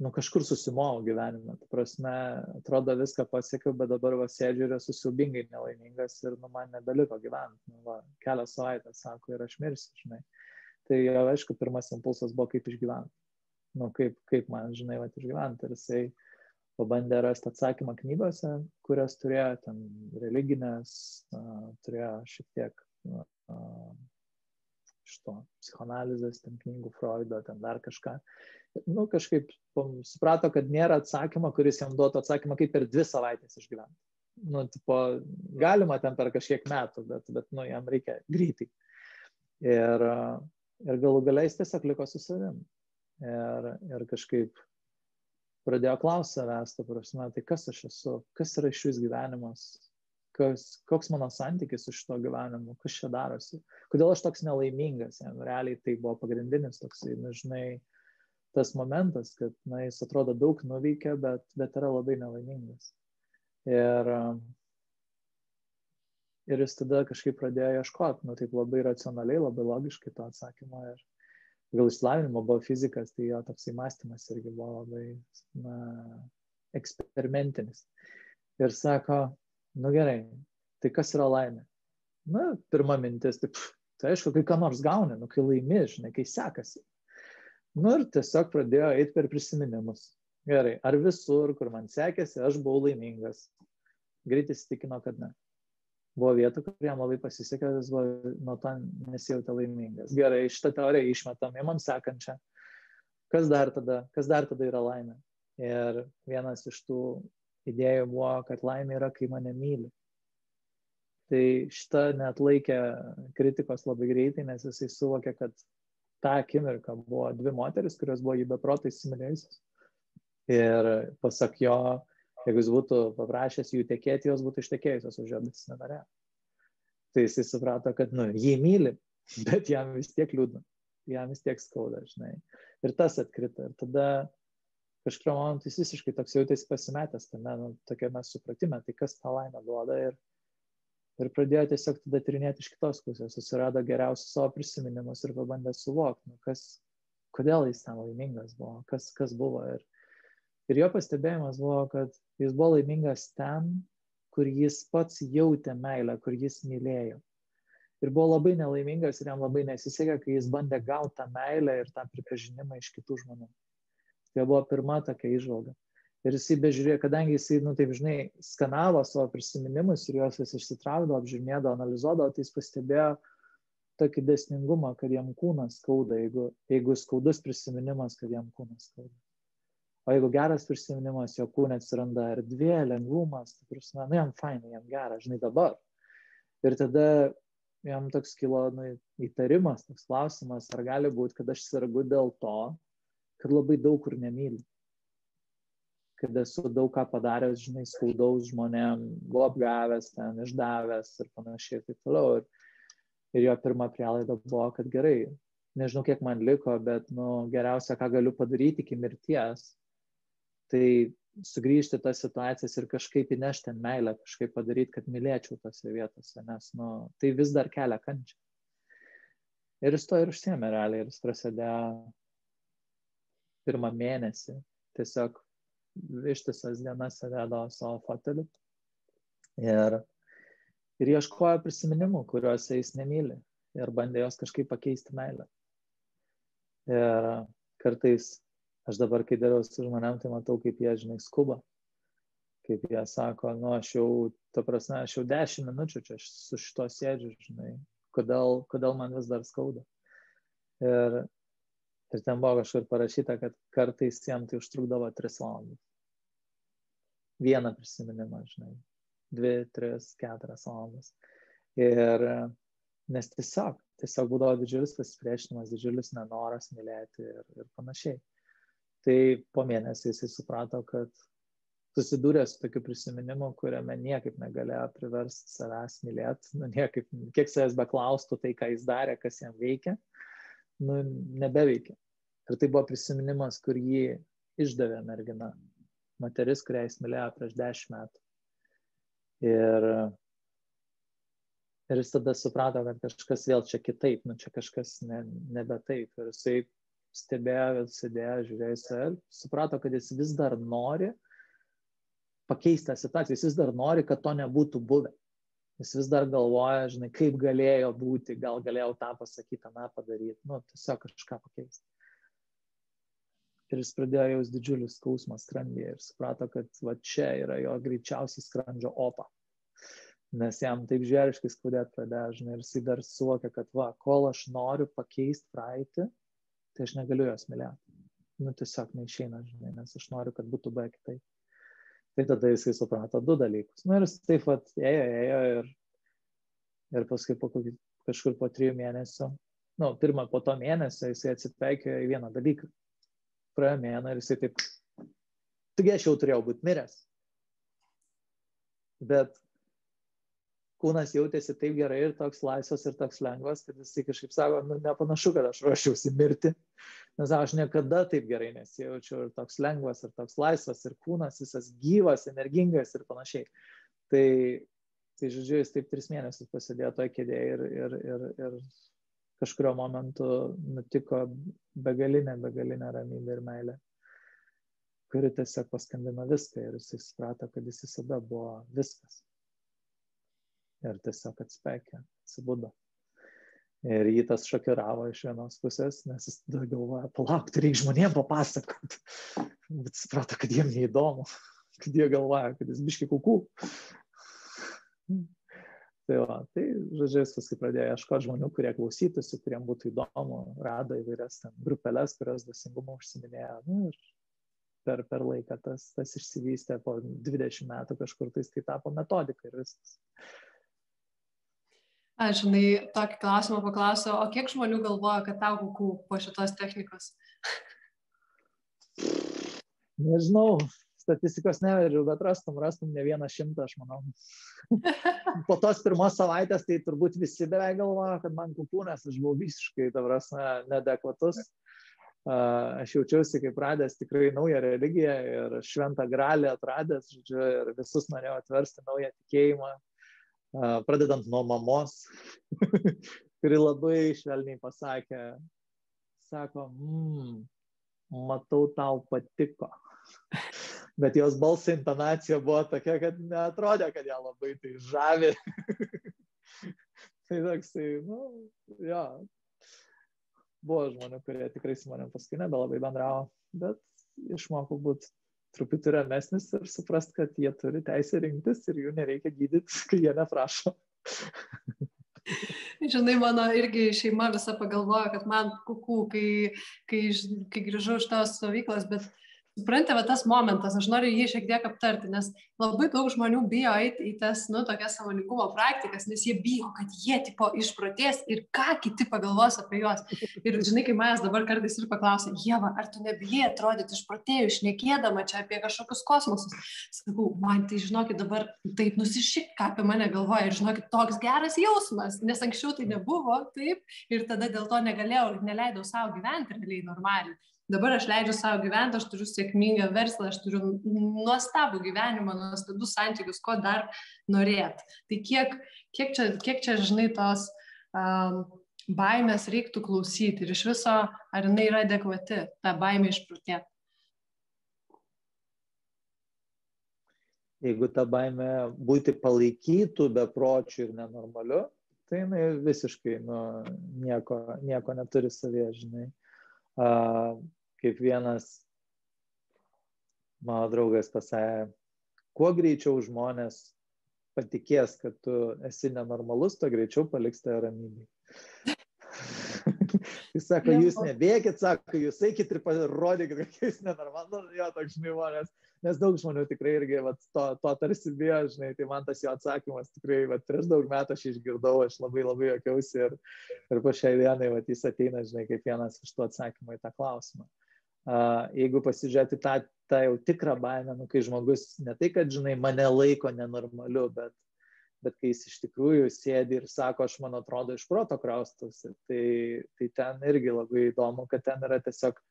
kažkur susimovo gyvenime. Ta prasme, atrodo viską pasiekiau, bet dabar sėdžiu ir esu siaubingai nelaimingas ir man nebeliko gyventi. Kelias savaitės, sako, ir aš mirsiu, žinai. Tai, aišku, pirmas impulsas buvo, kaip išgyventi. Kaip man, žinai, išgyventi. Ir jisai pabandė rasti atsakymą knygose, kurias turėjo, ten religinės, turėjo šiek tiek šito psichoanalizės, ten knygų Freudo, ten dar kažką. Kažkaip suprato, kad nėra atsakymo, kuris jam duotų atsakymą, kaip per 2 savaitės išgyventi. Galima ten per kažkiek metų, bet jam reikia greitai. Ir galų gale jis tiesiog liko su savim. Ir kažkaip pradėjo klausti savęs, ta prasme, tai kas aš esu, kas yra šis gyvenimas, koks mano santykis su šito gyvenimu, kas čia darosi, kodėl aš toks nelaimingas. Realiai tai buvo pagrindinis toksai, žinai, tas momentas, kad jis atrodo daug nuveikia, bet yra labai nelaimingas. Ir jis tada kažkaip pradėjo ieškoti, taip labai racionaliai, labai logiškai to atsakymo. Ir gal išsilavinimo buvo fizikas, tai jo toksai mąstymas irgi buvo labai eksperimentinis. Ir sako, gerai, tai kas yra laimė? Pirma mintis, tai aišku, kai ką nors gauni, kai laimi, žinai, kai sekasi. Ir tiesiog pradėjo eiti per prisiminimus. Gerai, ar visur, kur man sekėsi, aš buvau laimingas? Greit įsitikino, kad ne. Buvo vietų, kur jam labai pasisekė, jis nuo to nesijautė laimingas. Gerai, šitą teoriją išmetam, imam sekančią. Kas dar tada yra laimė? Ir vienas iš tų idėjų buvo, kad laimė yra, kai mane myli. Tai šitą neatlaikė kritikos labai greitai, nes jisai suvokė, kad tą akimirką buvo 2 moteris, kurios buvo jį beprotai įsimylėjusios. Ir pasak jo, jeigu jis būtų paprašęs jų tekėti, jos būtų ištekėjusios už jo, bet jis nenorėjo. Tai jisai suprato, kad, jį myli, bet jam vis tiek liūdna, jam vis tiek skauda, žinai. Ir tas atkrito. Ir tada kažkurio momentu jis visiškai toks jautėsi pasimetęs tame, tokiame supratime, tai kas tą laimę duoda. Ir pradėjo tiesiog tada tyrinėti iš kitos pusės, susirado geriausius savo prisiminimus ir pabandė suvokti, kodėl jis ten laimingas buvo, kas buvo. Ir jo pastebėjimas buvo, kad jis buvo laimingas ten, kur jis pats jautė meilę, kur jis mylėjo. Ir buvo labai nelaimingas ir jam labai nesisekė, kai jis bandė gauti tą meilę ir tą pripažinimą iš kitų žmonių. Tai buvo pirma tokia įžvalga. Ir jisai bežiūrėjo, kadangi jisai, taip žinai, skanavo savo prisiminimus ir juos vis išsitraukdavo, apžiūrinėdavo, analizuodavo, tai jis pastebėjo tokį dėsningumą, kad jam kūnas skauda, jeigu skaudus prisiminimas, kad jam kūnas skauda. O jeigu geras prisiminimas, jo kūne atsiranda erdvė, lengvumas, tai prasme, jam fainai, jam gera, žinai, dabar. Ir tada jam toks kilo įtarimas, toks klausimas, ar gali būti, kad aš sergu dėl to, kad labai daug kur nemyliu. Kad esu daug ką padaręs, žinai, skaudaus žmonėm, buvo apgavęs ten, išdavęs ir panašiai ir taip toliau. Ir jo pirma prielaida buvo, kad gerai, nežinau, kiek man liko, bet, geriausia, ką galiu padaryti iki mirties, tai sugrįžti tas situacijas ir kažkaip įnešti meilę, kažkaip padaryti, kad mylėčiau tose vietose, nes, tai vis dar kelia kančią. Ir jis to ir užsiėmė realiai, ir jis prasidėjo pirmą mėnesį, tiesiog ištisas dienas sėdėdavo savo foteliu ir ieškojo prisiminimų, kuriuose jis nemyli ir bandė jos kažkaip pakeisti meilę. Ir kartais aš dabar, kai dariau su žmonėm, tai matau, kaip jie, žinai, skuba, kaip jie sako, aš jau 10 minučių čia su šito sėdžiu, žinai, kodėl man vis dar skauda. Ir ten buvo kažkur parašyta, kad kartais jam tai užtrukdavo 3 valandas. Vieną prisiminimą, žinai, 2, 3, 4 valandas. Ir nes tiesiog tiesiog būdavo didžiulis pasipriešinimas, didžiulis nenoras mylėti ir panašiai. Tai po mėnesio jisai suprato, kad susidūrė su tokiu prisiminimu, kuriame niekaip negalėjo priversti savęs mylėti, niekaip, kiek savęs beklaustų tai, ką jis darė, kas jam veikia, nebeveikia. Ir tai buvo prisiminimas, kur jį išdavė mergina, moteris, kurią jis mylėjo prieš 10 metų. Ir jis tada suprato, kad kažkas vėl čia kitaip, čia kažkas nebe taip. Ir jisai stebėjo, sėdėjo, žiūrėjo į save, suprato, kad jis vis dar nori pakeisti tą situaciją, jis vis dar nori, kad to nebūtų buvę. Jis vis dar galvoja, žinai, kaip galėjo būti, gal galėjau tą pasakyti, tą padaryti, tiesiog kažką pakeisti. Ir jis pradėjo jaus didžiulį skausmą skrandyje ir suprato, kad va čia yra jo greičiausiai skrandžio opa. Nes jam taip žvėriškai skaudėti pradėjo, žinai, ir jis dar suvokė, kad va, kol aš noriu pakeisti praeitį, tai aš negaliu jos mylėti. Tiesiog neišeina, žinai, nes aš noriu, kad būtų be kitaip. Tai tada jisai suprato 2 dalykus. Ir jis taip pat ėjo ir paskui kažkur po 3 mėnesių, pirmą po to mėnesio jisai atsipeikėjo į vieną dalyką. Praėjo mėną ir jisai taip, taigi aš jau turėjau būti miręs. Bet kūnas jautėsi taip gerai ir toks laisvas ir toks lengvas, kad jisai kažkaip sako, nepanašu, kad aš ruošiausi mirti, nes aš niekada taip gerai nesijaučiau ir toks lengvas ir toks laisvas ir kūnas visas gyvas, energingas ir panašiai. Tai žodžiu, jis taip 3 mėnesius pasėdėjo toje kėdėje ir kažkurio momentu nutiko begalinė ramybė ir meilė, kuri tiesiog paskandino viską ir jis suprato, kad jis visada buvo viskas. Ir tiesiog atsipeikė, atsibudo. Ir jį tas šokiravo iš vienos pusės, nes jis tada galvoja, palaukti, reikia žmonėm papasakoti. Bet suprato, kad jiem neįdomu, kad jie galvoja, kad jis biški kukų. Tai žodžiu, jis paskui pradėjo ieškoti žmonių, kurie klausytųsi, kuriem būtų įdomu, rado įvairias grupeles, kurios dvasingumo užsiminėjo. Ir per laiką tas išsivystė, po 20 metų kažkur tai tapo metodika ir viskas. Aš, žinai, tokį klausimą paklausiau, o kiek žmonių galvoja, kad tau kukų po šitos technikos? Nežinau, statistikos neveriu, bet rastum ne 100, aš manau. Po tos pirmos savaitės tai turbūt visi beveik galvoja, kad man kukų, nes aš buvau visiškai, neadekvatus. Aš jaučiausi kaip radęs tikrai naują religiją ir šventą gralį atradęs, žodžiu, ir visus norėjau atversti naują tikėjimą. Pradedant nuo mamos, kuri labai švelniai pasakė, sako, matau, tau patiko. Bet jos balso intonacija buvo tokia, kad neatrodė, kad ją labai tai žavi. Tai toksai, jo. Buvo žmonių, kurie tikrai su manim paskui nebelabai bendravo, bet išmokau būti truputį ramesnis ir suprast, kad jie turi teisę rinktis ir jų nereikia gydyti, kai jie neprašo. Žinai, mano irgi šeima visa pagalvojo, kad man kukų, kai grįžau iš tos stovyklos, bet suprantate, va tas momentas, aš noriu jį šiek tiek aptarti, nes labai daug žmonių bijo eiti į tas, tokias sąmoningumo praktikas, nes jie bijo, kad jie tipo išprotės ir ką kiti pagalvos apie juos. Ir žinai, kai manęs dabar kartais ir paklausia, Ieva, ar tu nebijai atrodyti išprotėjus, šnekėdama čia apie kažkokius kosmosus? Sakau, man tai žinokit dabar taip nusišik, ką apie mane galvoja ir žinokit, toks geras jausmas, nes anksčiau tai nebuvo, taip, ir tada dėl to neleidau savo gyventi realiai normaliai. Dabar aš leidžiu savo gyventi, aš turiu sėkmingą verslą, aš turiu nuostabų gyvenimą, nuostabius santykius, ko dar norėt. Tai kiek čia, žinai, tos baimės reiktų klausyti ir iš viso, ar jinai yra adekvati, ta baimė išprotėti? Jeigu ta baimė būti palaikytų bepročių ir nenormaliu, tai jinai visiškai nieko neturi savyje, žinai. Kaip vienas mano draugas pasakė, kuo greičiau žmonės patikės, kad tu esi nenormalus, tuo greičiau paliks tave ramybėj. Jis sako, jūs nebėkit, sako, jūs eikit ir parodykit, kad jūs nenormalus, jo, toks žmonės, nes daug žmonių tikrai irgi to tarsi bijo, žinai, tai man tas jo atsakymas tikrai, prieš daug metų aš išgirdau, aš labai juokiausi ir po šiai dienai, jis ateina, žinai, kaip vienas iš tų atsakymų į tą klausimą. Jeigu pasižiūrėti tą jau tikrą baimę, kai žmogus ne tai, kad, žinai, mane laiko nenormaliu, bet kai jis iš tikrųjų sėdi ir sako, aš man atrodo iš proto kraustusi, tai ten irgi labai įdomu, kad ten yra tiesiog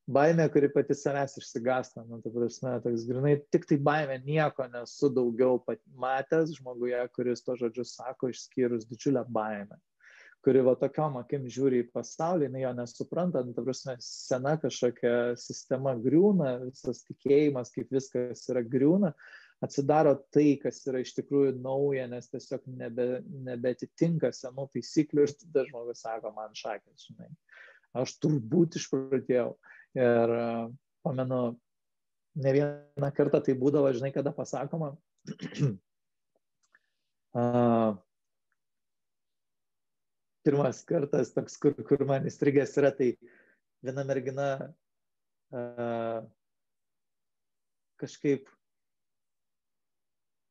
baimė, kuri pati savęs išsigąsta. Ta prasme, toks grinai, tik tai baimė, nieko nesu daugiau matęs žmoguje, kuris to žodžius sako, išskyrus didžiulę baimę, kuri tokiom akim žiūri į pasaulį, jo nesupranta, ta prasme, sena kažkokia sistema griūna, visas tikėjimas, kaip viskas yra griūna, atsidaro tai, kas yra iš tikrųjų nauja, nes tiesiog nebetitinka senų taisyklių ir tada žmogus sako, man šakės, žinai, aš turbūt išprotėjau. Ir pamenu, ne vieną kartą tai būdavo, žinai, kada pasakoma, pirmas kartas toks, kur man įstrigęs yra, tai viena mergina kažkaip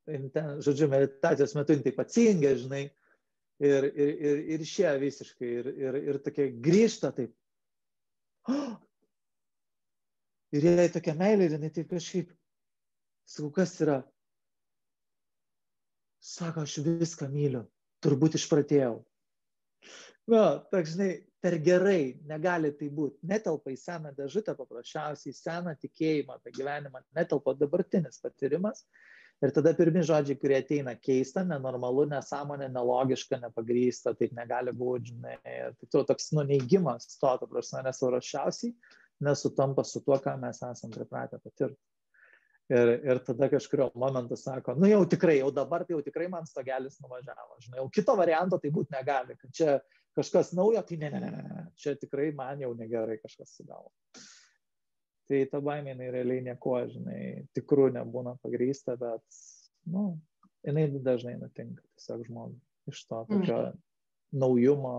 ten, žodžiu, meditacijos metu taip atsijungia, žinai, ir išėjo visiškai, ir tokia grįžta taip. Ir jai tokia meilė, ir jinai taip kažkaip, sakau, kas yra? Sako, aš viską myliu, turbūt išpratėjau. Toks, žinai, per gerai negali tai būti. Netelpa į seną dėžutę, paprasčiausiai seną tikėjimą apie gyvenimą, netelpa dabartinis patyrimas. Ir tada pirmi žodžiai, kurie ateina keista, nenormalu, nesąmonė, nelogiška, nepagrįsta, taip negali būti, žinai. Ir tai toks nuneigimas to, ta prasme, nes paprasčiausiai nesutampa su tuo, ką mes esam pripratę patirti. Ir tada kažkurio momentu sako, jau tikrai, jau dabar tai jau tikrai man stogelis nuvažiavo, žinai, jau kito varianto tai būti negali, kad čia kažkas naujo, tai ne, čia tikrai man jau negerai kažkas sugavo. Tai ta baimė, jinai realiai nieko, žinai, tikrų nebūna pagrįsta, bet, jinai dažnai nutinka tiesiog žmogui iš to tokio naujumo,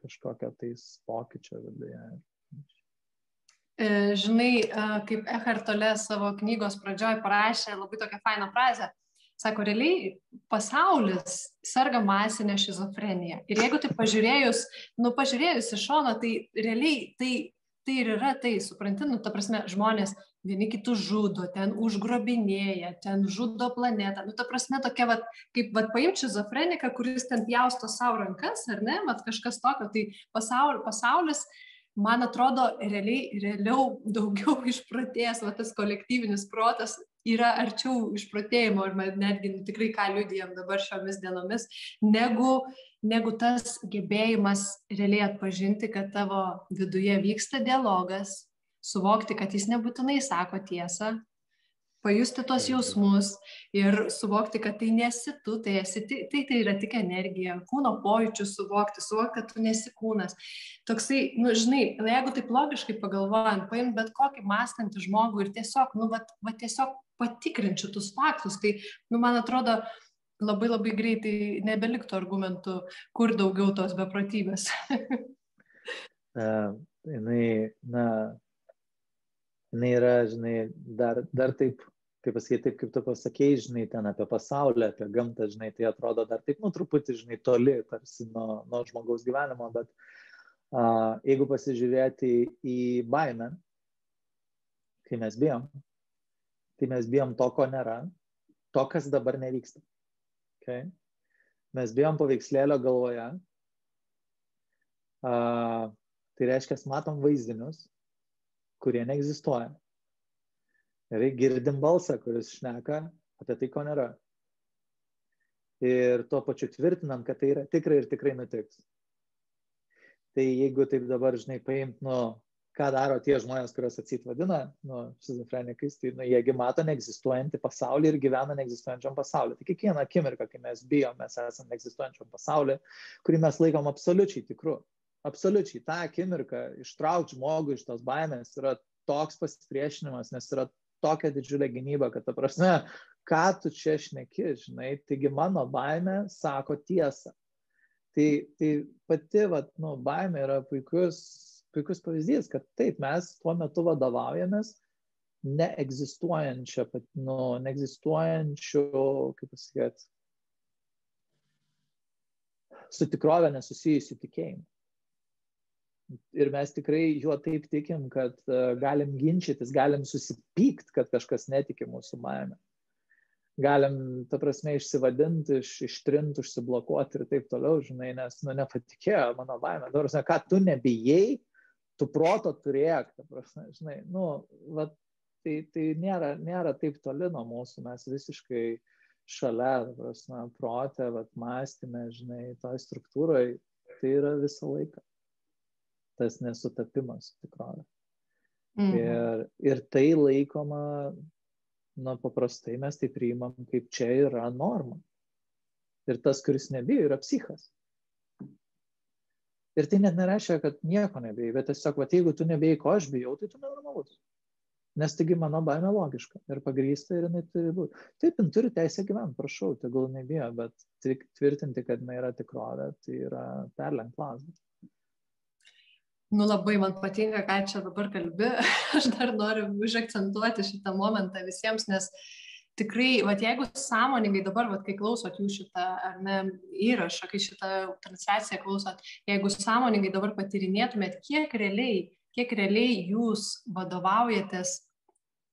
kažkokio tais pokyčio viduje. Žinai, kaip Eckhart Tolle savo knygos pradžioj parašė labai tokią fainą frazę. Sako, realiai pasaulis serga masinę šizofreniją. Ir jeigu tai pažiūrėjus iš šono, tai realiai tai ir yra tai, supranti, ta prasme, žmonės vieni kitus žudo, ten užgrobinėja, ten žudo planetą. Ta prasme, tokia, kaip paimti šizofreniką, kuris ten pjausto savo rankas, ar ne, kažkas tokio, tai pasaulis, man atrodo, realiau daugiau išprotėjęs, tas kolektyvinis protas yra arčiau išprotėjimo, ir netgi tikrai ką liudijam dabar šiomis dienomis, negu tas gebėjimas realiai atpažinti, kad tavo viduje vyksta dialogas, suvokti, kad jis nebūtinai sako tiesą, pajusti tos jausmus ir suvokti, kad tai nesi tu, tai yra tik energija, kūno pojūčių suvokti, kad tu nesi kūnas. Toksai, žinai, jeigu taip logiškai pagalvojant, paimti bet kokį mąstantį žmogų ir tiesiog, tiesiog patikrinti šitus faktus, tai, man atrodo, labai greitai nebeliktų argumentų, kur daugiau tos beprotybės. Jinai yra, žinai, dar taip, kaip pasakyti, taip kaip tu pasakėjai, žinai, ten apie pasaulį, apie gamtą, žinai, tai atrodo dar taip, truputį, žinai, toli, tarsi nuo žmogaus gyvenimo, bet jeigu pasižiūrėti į baimę, kai mes bijom, tai mes bijom to, ko nėra, to, kas dabar nevyksta. Okay? Mes bijom paveikslėlio galvoje, tai reiškia, matom vaizdinius, kurie neegzistuoja. Ir girdim balsą, kuris šneka apie tai, ko nėra. Ir tuo pačiu tvirtinam, kad tai yra tikrai ir tikrai nutiks. Tai jeigu taip dabar, žinai, paimt, ką daro tie žmonės, kurios atseit vadina, šizofrenikais, tai jiegi mato neegzistuojantį pasaulį ir gyvena neegzistuojančiam pasauliu. Tai kiekvieną akimirką, kai mes bijom, mes esame neegzistuojančiam pasauliu, kurį mes laikom absoliučiai tikru. Absoliučiai, tą akimirką ištraukti žmogų iš tos baimės yra toks pasipriešinimas, nes yra tokia didžiulė gynyba, kad, ta prasme, ką tu čia šneki, žinai, taigi mano baimė sako tiesą. Tai pati, baimė yra puikus pavyzdys, kad taip, mes tuo metu vadovaujamės neegzistuojančių, kaip pasakyti, su tikrovė nesusijusių tikėjimų. Ir mes tikrai juo taip tikim, kad galim ginčytis, galim susipykt, kad kažkas netiki mūsų baime. Galim, ta prasme, išsivadinti, ištrinti, užsiblokuoti ir taip toliau, žinai, nes, nepatikėjo mano baimė. Ta prasme, ką tu nebijai, tu proto turėk, ta prasme, žinai, tai nėra taip toli nuo mūsų, mes visiškai šalia, ta prasme, protė, mąstyme, žinai, toj struktūroje, tai yra visą laiką. Tas nesutapimas tikrovė. Ir tai laikoma, paprastai mes tai priimam, kaip čia yra norma. Ir tas, kuris nebijo, yra psichas. Ir tai net nereiškia, kad nieko nebijai, bet tiesiog, jeigu tu nebijai, ko aš bijau, tai tu nenormalus. Nes taigi mano baimė logiška ir pagrįsta ir jinai turi būti. Taip, jin turi teisę gyventi, prašau, tegul nebijo, bet tvirtinti, kad jinai yra tikrovė, tai yra perlenkt lazdą. Labai man patinka, ką čia dabar kalbi. Aš dar noriu užakcentuoti šitą momentą visiems, nes tikrai, jeigu sąmoningai dabar, kai klausot jūs šitą įrašą, kai šitą transliaciją klausot, jeigu sąmoningai dabar patyrinėtumėt, kiek realiai jūs vadovaujatės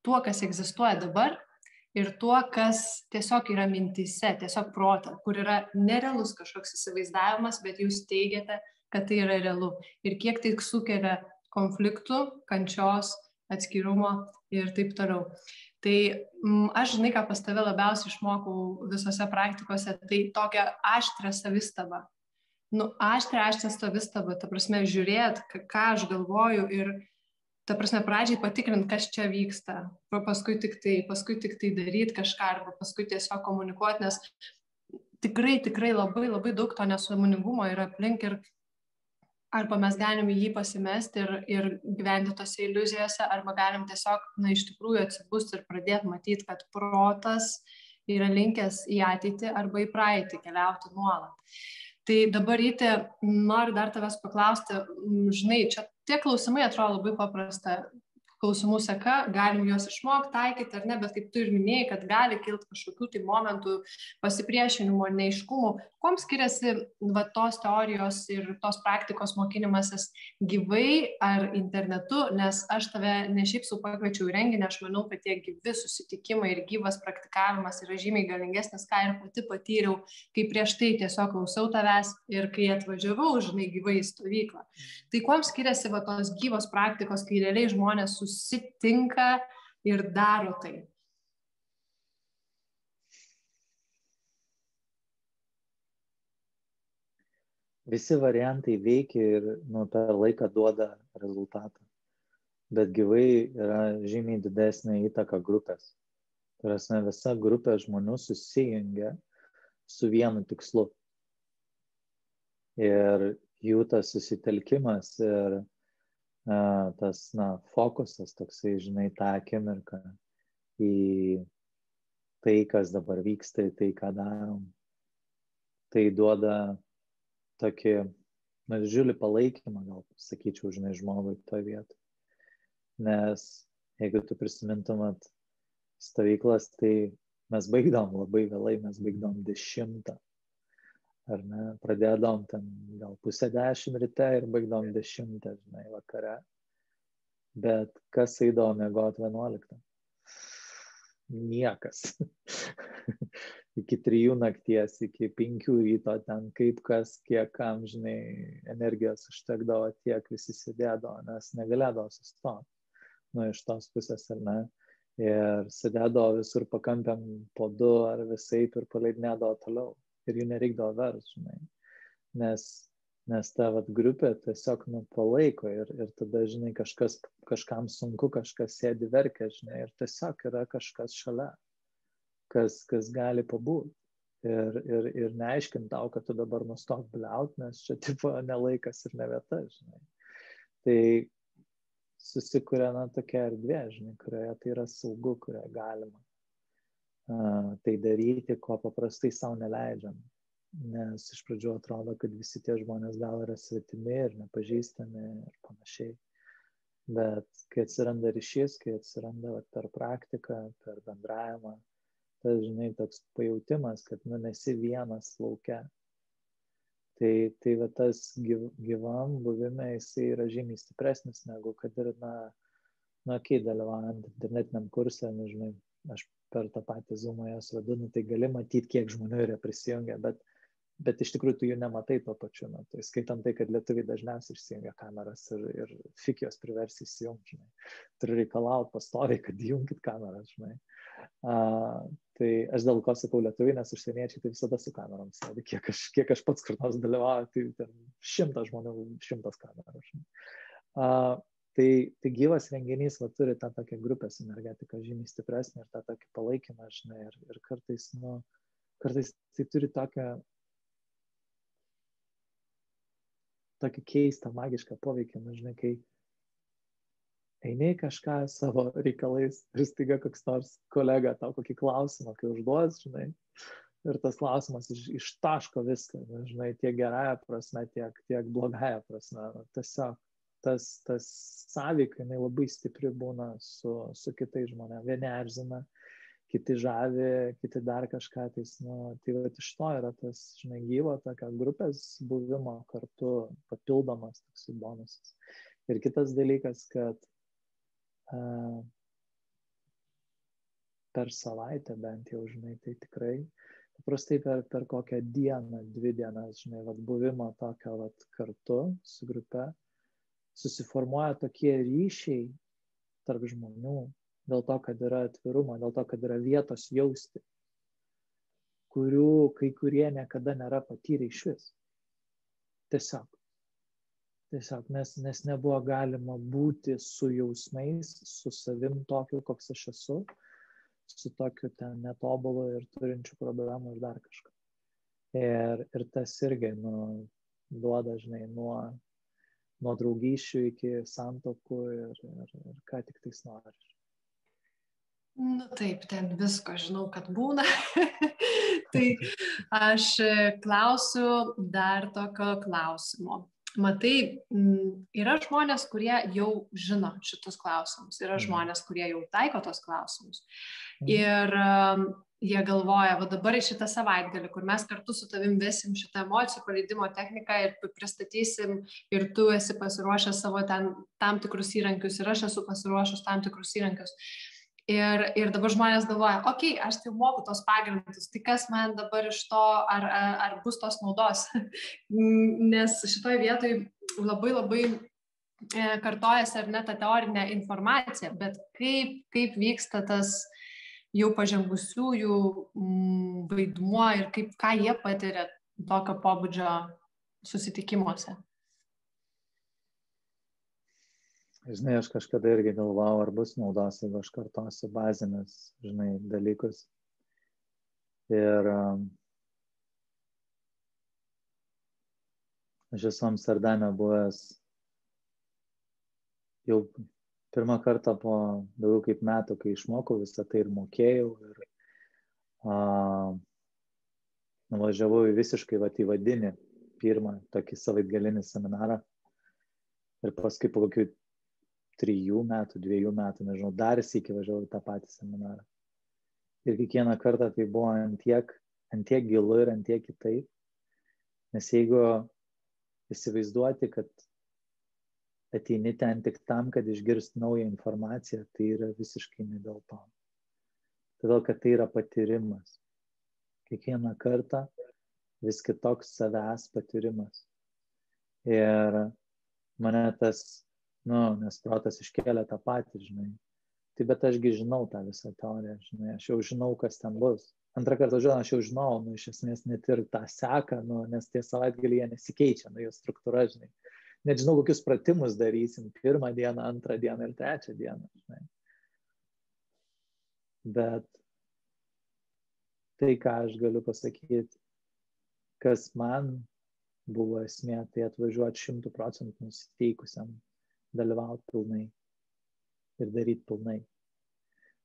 tuo, kas egzistuoja dabar ir tuo, kas tiesiog yra mintyse, tiesiog protą, kur yra nerealus kažkoks įsivaizdavimas, bet jūs teigiate, kad tai yra realu. Ir kiek tai sukelia konfliktų, kančios, atskirumo ir taip toliau. Tai aš, žinai, ką pas tave labiausiai išmokau visose praktikose, tai tokią aštrią savistabą. Aštrią savistabą, ta prasme, žiūrėt, ką aš galvoju ir, ta prasme, pradžiai patikrint, kas čia vyksta. Paskui tik tai daryti kažką, arba paskui tiesiog komunikuoti, nes tikrai labai, labai daug to nesąmoningumo yra aplink ir arba mes galim jį pasimesti ir gyventi tose iliuzijose, arba galim tiesiog, iš tikrųjų atsibusti ir pradėti matyti, kad protas yra linkęs į ateitį arba į praeitį keliauti nuolat. Tai dabar, Ryti, noriu dar tavęs paklausti, žinai, čia tie klausimai atrodo labai paprasta. Klausimų seka, galim juos išmokti, taikyti ar ne, bet kaip tu ir minėjai, kad gali kilti kažkokių tai momentų pasipriešinimo, neaiškumų. Kuom skiriasi tos teorijos ir tos praktikos mokinimasis gyvai ar internetu, nes aš tave ne šiaip sau pakviečiau į renginį, aš manau, kad tie gyvi susitikimai ir gyvas praktikavimas yra žymiai galingesnis, ką ir pati patyriau, kai prieš tai tiesiog klausiau tavęs ir kai atvažiavau, žinai, gyvai į stovyklą. Tai kuom skiriasi tos gyvos praktikos, kai realiai žmonės susitinka ir daro tai? Visi variantai veikia ir per laiką duoda rezultatą. Bet gyvai yra žymiai didesnė įtaka grupės. Tai yra visa grupė žmonių susijungia su vienu tikslu. Ir jų tas susitelkimas ir tas fokusas toksai, žinai, tą akimirką į tai, kas dabar vyksta, į tai, ką darom. Tai duoda tokį didžiulį palaikymą, gal sakyčiau, žinai, žmogui toje vietoje. Nes jeigu tu prisimintumėt stovyklas, tai mes baigdom labai vėlai, mes baigdom 10, ar ne, pradėdom ten gal 9:30 ryte ir baigdom 10, žinai, vakare. Bet kas eidavo miegoti 11? Niekas. Iki 3 nakties, iki 5 ryto ten kaip kas, kiek kam, žinai, energijos užtekdavo, tiek visi sėdėdavo, nes negalėdavo sustoti. Iš tos pusės, ar ne? Ir sėdėdavo visur pakampėm po 2 ar visaip ir paleidinėdavo toliau. Ir jų nereikdavo vers, žinai. Nes ta grupė tiesiog palaiko ir tada, žinai, kažkam sunku, kažkas sėdi verkia, žinai, ir tiesiog yra kažkas šalia, kas gali pabūti. Ir neaiškint tau, kad tu dabar nustok bliaut, nes čia tipo nelaikas ir ne vieta, žinai. Tai susikuria tokia erdvė, žinai, kurioje tai yra saugu, kurioje galima tai daryti, ko paprastai savo neleidžiam. Nes iš pradžių atrodo, kad visi tie žmonės gal yra svetimi ir nepažįstami ir panašiai. Bet kai atsiranda ryšys, kai atsiranda per praktiką, per bendravimą, tas, žinai, toks pajautimas, kad nesi vienas lauke. Tai va tas gyvam buvime jisai yra žymiai stipresnis negu kad ir, kai dalyvaujant internetiniam kursą, žinai, aš per tą patį Zoomą jas vedu, tai gali matyti, kiek žmonių yra prisijungę, bet iš tikrųjų tu jų nematai tuo pačiu metu. Skaitant tai, kad lietuviai dažniausiai išsijungia kameras ir fik jos priversi įsijungti, žinai. Turiu reikalauti pastoviai, kad įjungit kameras, žinai. Tai aš dėl ko sakau lietuviai, nes užsieniečiai tai visada su kamerom sėdi. Kiek aš pats kur nors dalyvauju, tai ten 100 žmonių, 100 kamerų, žinai. Tai gyvas renginys turi tą tokią grupės energetiką žymiai stipresnį ir tą tokį palaikymą, žinai, ir kartais tai turi tokį keistą, magišką poveikį, žinai, kai eini kažką savo reikalais ir staiga koks nors kolega tau kokį klausimą, kai užduos, žinai, ir tas klausimas ištaško viską, žinai, tiek gerąją prasme, tiek blogąją prasme. Tiesiog tas sąveika, jinai labai stipri būna su kitais žmonėmis. Vieni erzina, kiti žavi, kiti dar kažką. Tai iš to yra tas, žinai, gyvo tokio grupės buvimo kartu papildomas toks bonusas. Ir kitas dalykas, kad per savaitę bent jau, žinai, tai tikrai paprastai per kokią dieną, 2 dienas, žinai, buvimo tokio kartu su grupe, susiformuoja tokie ryšiai tarp žmonių, dėl to, kad yra atvirumo, dėl to, kad yra vietos jausti, kurių kai kurie niekada nėra patyrę išvis. Tiesiog, nes nebuvo galima būti su jausmais, su savim tokiu, koks aš esu, su tokiu ten netobulu ir turinčiu problemų ir dar kažką. Ir tas irgi, duoda, žinai, nuo draugysčių iki santokų ir ką tik tais nori. Taip, ten visko žinau, kad būna. Tai aš klausiu dar tokio klausimo. Matai, yra žmonės, kurie jau žino šitus klausimus, yra žmonės, kurie jau taiko tos klausimus. Ir jie galvoja, dabar į šitą savaitgalį, kur mes kartu su tavim vesim šitą emocijų paleidimo techniką ir pristatysim, ir tu esi pasiruošęs savo tam tikrus įrankius, ir aš esu pasiruošęs tam tikrus įrankius. Ir dabar žmonės galvoja, okei, aš tai moku tos pagrindus, tai kas man dabar iš to, ar bus tos naudos? Nes šitoj vietoj labai kartojasi ar ne ta teorinė informacija, bet kaip vyksta tas jau pažengusiųjų vaidmuo ir ką jie patiria tokio pobūdžio susitikimuose. Žinai, aš kažkada irgi galvojau, ar bus naudos, jeigu aš kartosiu bazinius, žinai, dalykus. Ir aš esu Amsterdame buvęs jau pirmą kartą po daugiau kaip metų, kai išmokau visą tai ir mokėjau. Ir nuvažiavau visiškai į vadinį pirmą tokį savaitgalinį seminarą. Ir paskui po kokių 3 metų, 2 metų, nežinau, dar sykį važiavau į tą patį seminarą. Ir kiekvieną kartą tai buvo ant tiek gilu ir ant tiek kitaip. Nes jeigu įsivaizduoti, kad ateini ten tik tam, kad išgirst naują informaciją, tai yra visiškai ne dėl to. Todėl, kad tai yra patyrimas. Kiekvieną kartą vis kitoks savęs patyrimas. Ir mane tas, nes protas iškėlė tą patį, žinai. Tai bet ašgi žinau tą visą teoriją, žinai, aš jau žinau, kas ten bus. Antrą kartą aš jau žinau, iš esmės net ir tą seką, nes tie savaitgaliai jie nesikeičia, jų struktūra, žinai. Net žinau, kokius pratimus darysim 1 dieną, 2 dieną ir 3 dieną, žinai. Bet tai, ką aš galiu pasakyti, kas man buvo esmė, tai atvažiuoti 100% nusiteikusiam, dalyvauti pilnai ir daryti pilnai.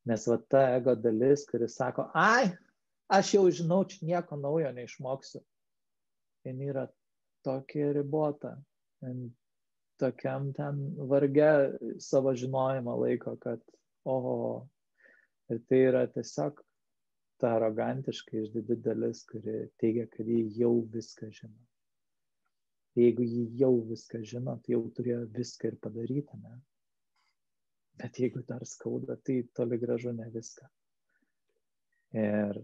Nes ta ego dalis, kuris sako, aš jau žinau, čia nieko naujo neišmoksiu. Jis yra tokia ribota. tokiam ten varge savo žinojimą laiko, kad oho, ir tai yra tiesiog ta arogantiška išdidi dalis, kuri teigia, kad jie jau viską žino. Jeigu jie jau viską žino, tai jau turėjo viską ir padaryti, ne? Bet jeigu dar skauda, tai toli gražu ne viską. Ir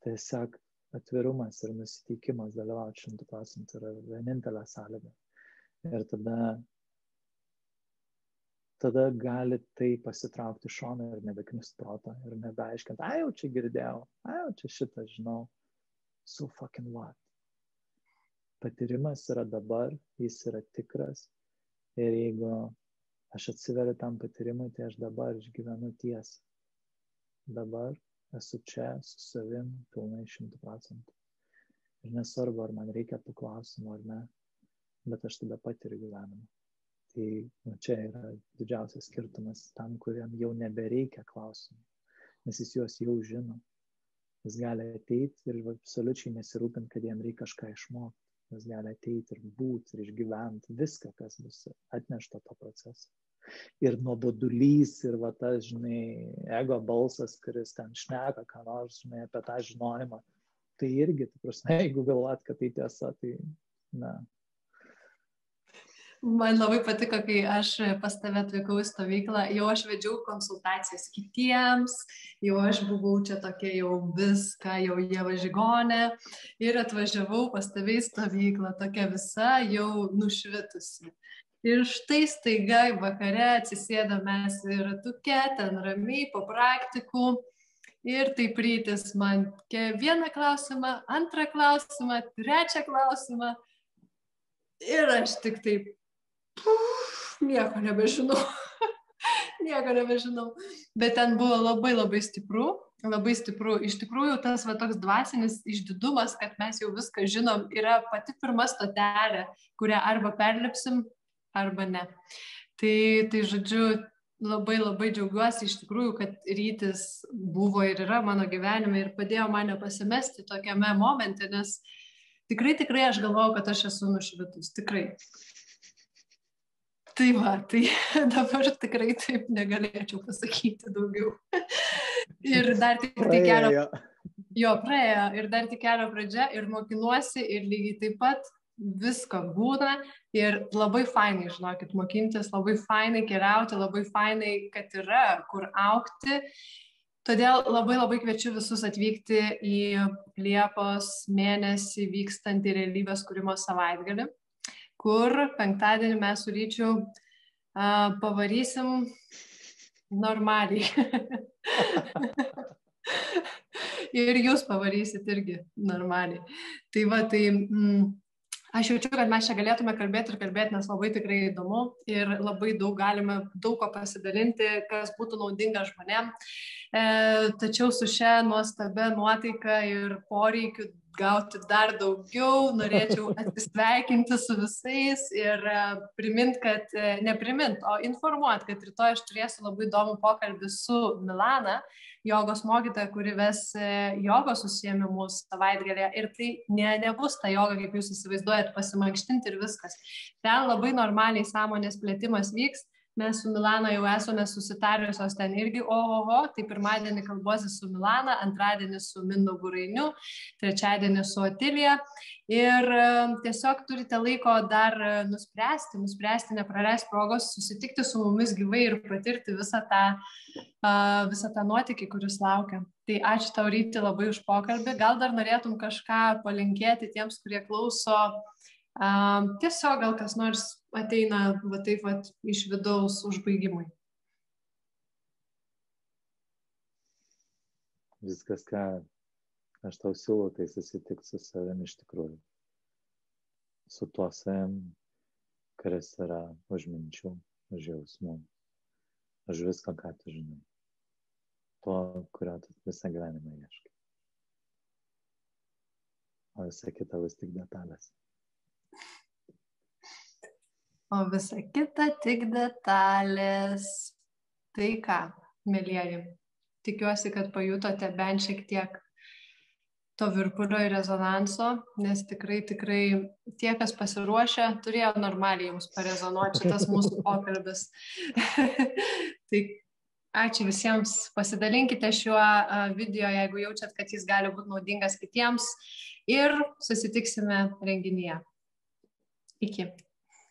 tiesiog atvirumas ir nusiteikimas dalyvauti 100% yra vienintelė sąlyga. Ir tada gali tai pasitraukti šoną ir nebeknist protą ir nebeaiškinti, jau čia girdėjau, jau čia šitą žinau. So fucking what? Patyrimas yra dabar, jis yra tikras. Ir jeigu aš atsiveriu tam patyrimui, tai aš dabar išgyvenu tiesą. Dabar esu čia su savim pilnai 100%. Ir nesvarbu, ar man reikia tų klausimų ar ne, bet aš tada patiriu gyvenimą. Tai čia yra didžiausias skirtumas tam, kuriam jau nebereikia klausimų, nes jis juos jau žino. Jis gali ateiti ir absoliučiai nesirūpinti, kad jam reikia kažką išmokti. Jis gali ateiti ir būti, ir išgyventi viską, kas bus atnešta to proceso. Ir nuobodulys, ir va tas, žinai, ego balsas, kuris ten šneka, ką nors, žinai, apie tą žinojimą. Tai irgi, tai prasme, jeigu galvot, kad tai tiesa, tai ne. Man labai patiko, kai aš pas tave atvykau į stovyklą, jau aš vedžiau konsultacijas kitiems, jau aš buvau čia tokia jau viską, jau Ieva Žigonė ir atvažiavau pas tave į stovyklą, tokia visa jau nušvitusi. Ir štai staiga vakare atsisėdam mes ir ratuke, ten ramiai po praktikų. Ir taip rytis man vieną klausimą, antrą klausimą, trečią klausimą. Ir aš tik taip, nieko nebežinau. Nieko nebežinau. Bet ten buvo labai labai stipru. Labai stipru. Iš tikrųjų, tas va toks dvasinis išdidumas, kad mes jau viską žinom, yra pati pirma stotelė, kurią arba perlipsim, arba ne. Tai žodžiu, labai labai džiaugiuosi iš tikrųjų, kad rytis buvo ir yra mano gyvenime ir padėjo mane pasimesti tokiame momente, nes tikrai aš galvojau, kad aš esu nušvitus, tikrai. Tai va, tai dabar tikrai taip negalėčiau pasakyti daugiau. Ir dar tik kelio... Jo, praėjo. Ir dar tik kelio pradžia ir mokinuosi ir lygiai taip pat visko būna ir labai fainai, žinokit, mokintis, labai fainai keliauti, labai fainai, kad yra kur augti. Todėl labai labai kviečiu visus atvykti į Liepos mėnesį vykstantį realybės kūrimo savaitgalį, kur penktadienį mes su Ryčiu pavarysim normaliai. Ir jūs pavarysit irgi normaliai. Tai va, tai aš jaučiu, kad mes čia galėtume kalbėti, nes labai tikrai įdomu ir labai daug galime daug ko pasidalinti, kas būtų naudinga žmonėm. Tačiau su šia nuostabia nuotaika ir poreikiu gauti dar daugiau, norėčiau atsisveikinti su visais ir neprimint, o informuoti, kad rytoj aš turėsiu labai įdomų pokalbį su Milana, jogos mokytoja, kuri ves jogos užsiėmimus savaitgalėje. Ir tai nebus ta joga, kaip jūs įsivaizduojat, pasimankštinti ir viskas. Ten labai normaliai sąmonės plėtimas vyks. Mes su Milana jau esame susitariusios ten irgi, tai pirmadienį kalbuosi su Milana, antradienį su Mindaugu Rainiu, trečiadienį su Otilija. Ir tiesiog turite laiko dar nuspręsti, nepraleisti progos, susitikti su mumis gyvai ir patirti visą tą nuotykį, kuris laukia. Tai ačiū tau, Ryti, labai už pokalbį. Gal dar norėtum kažką palinkėti tiems, kurie klauso. Tiesiog gal kas nors ateina va taip va iš vidaus užbaigimui. Viskas, ką aš tau siūlau, tai susitikti su savim iš tikrųjų. Su tuo savim, kuris yra už minčių, už jausmų, už viską, ką tu žinai. Tuo, kurio tu visą gyvenimą ieškai. O visa kita vis tik detalės. O visa kita tik detalės. Tai ką, mielieji, tikiuosi, kad pajutote bent šiek tiek to virpulio ir rezonanso, nes tikrai tie, kas pasiruošę, turėjo normaliai jums parezonuoti šitas mūsų pokalbis. Tai ačiū visiems, pasidalinkite šiuo video, jeigu jaučiat, kad jis gali būti naudingas kitiems ir susitiksime renginyje. Iki.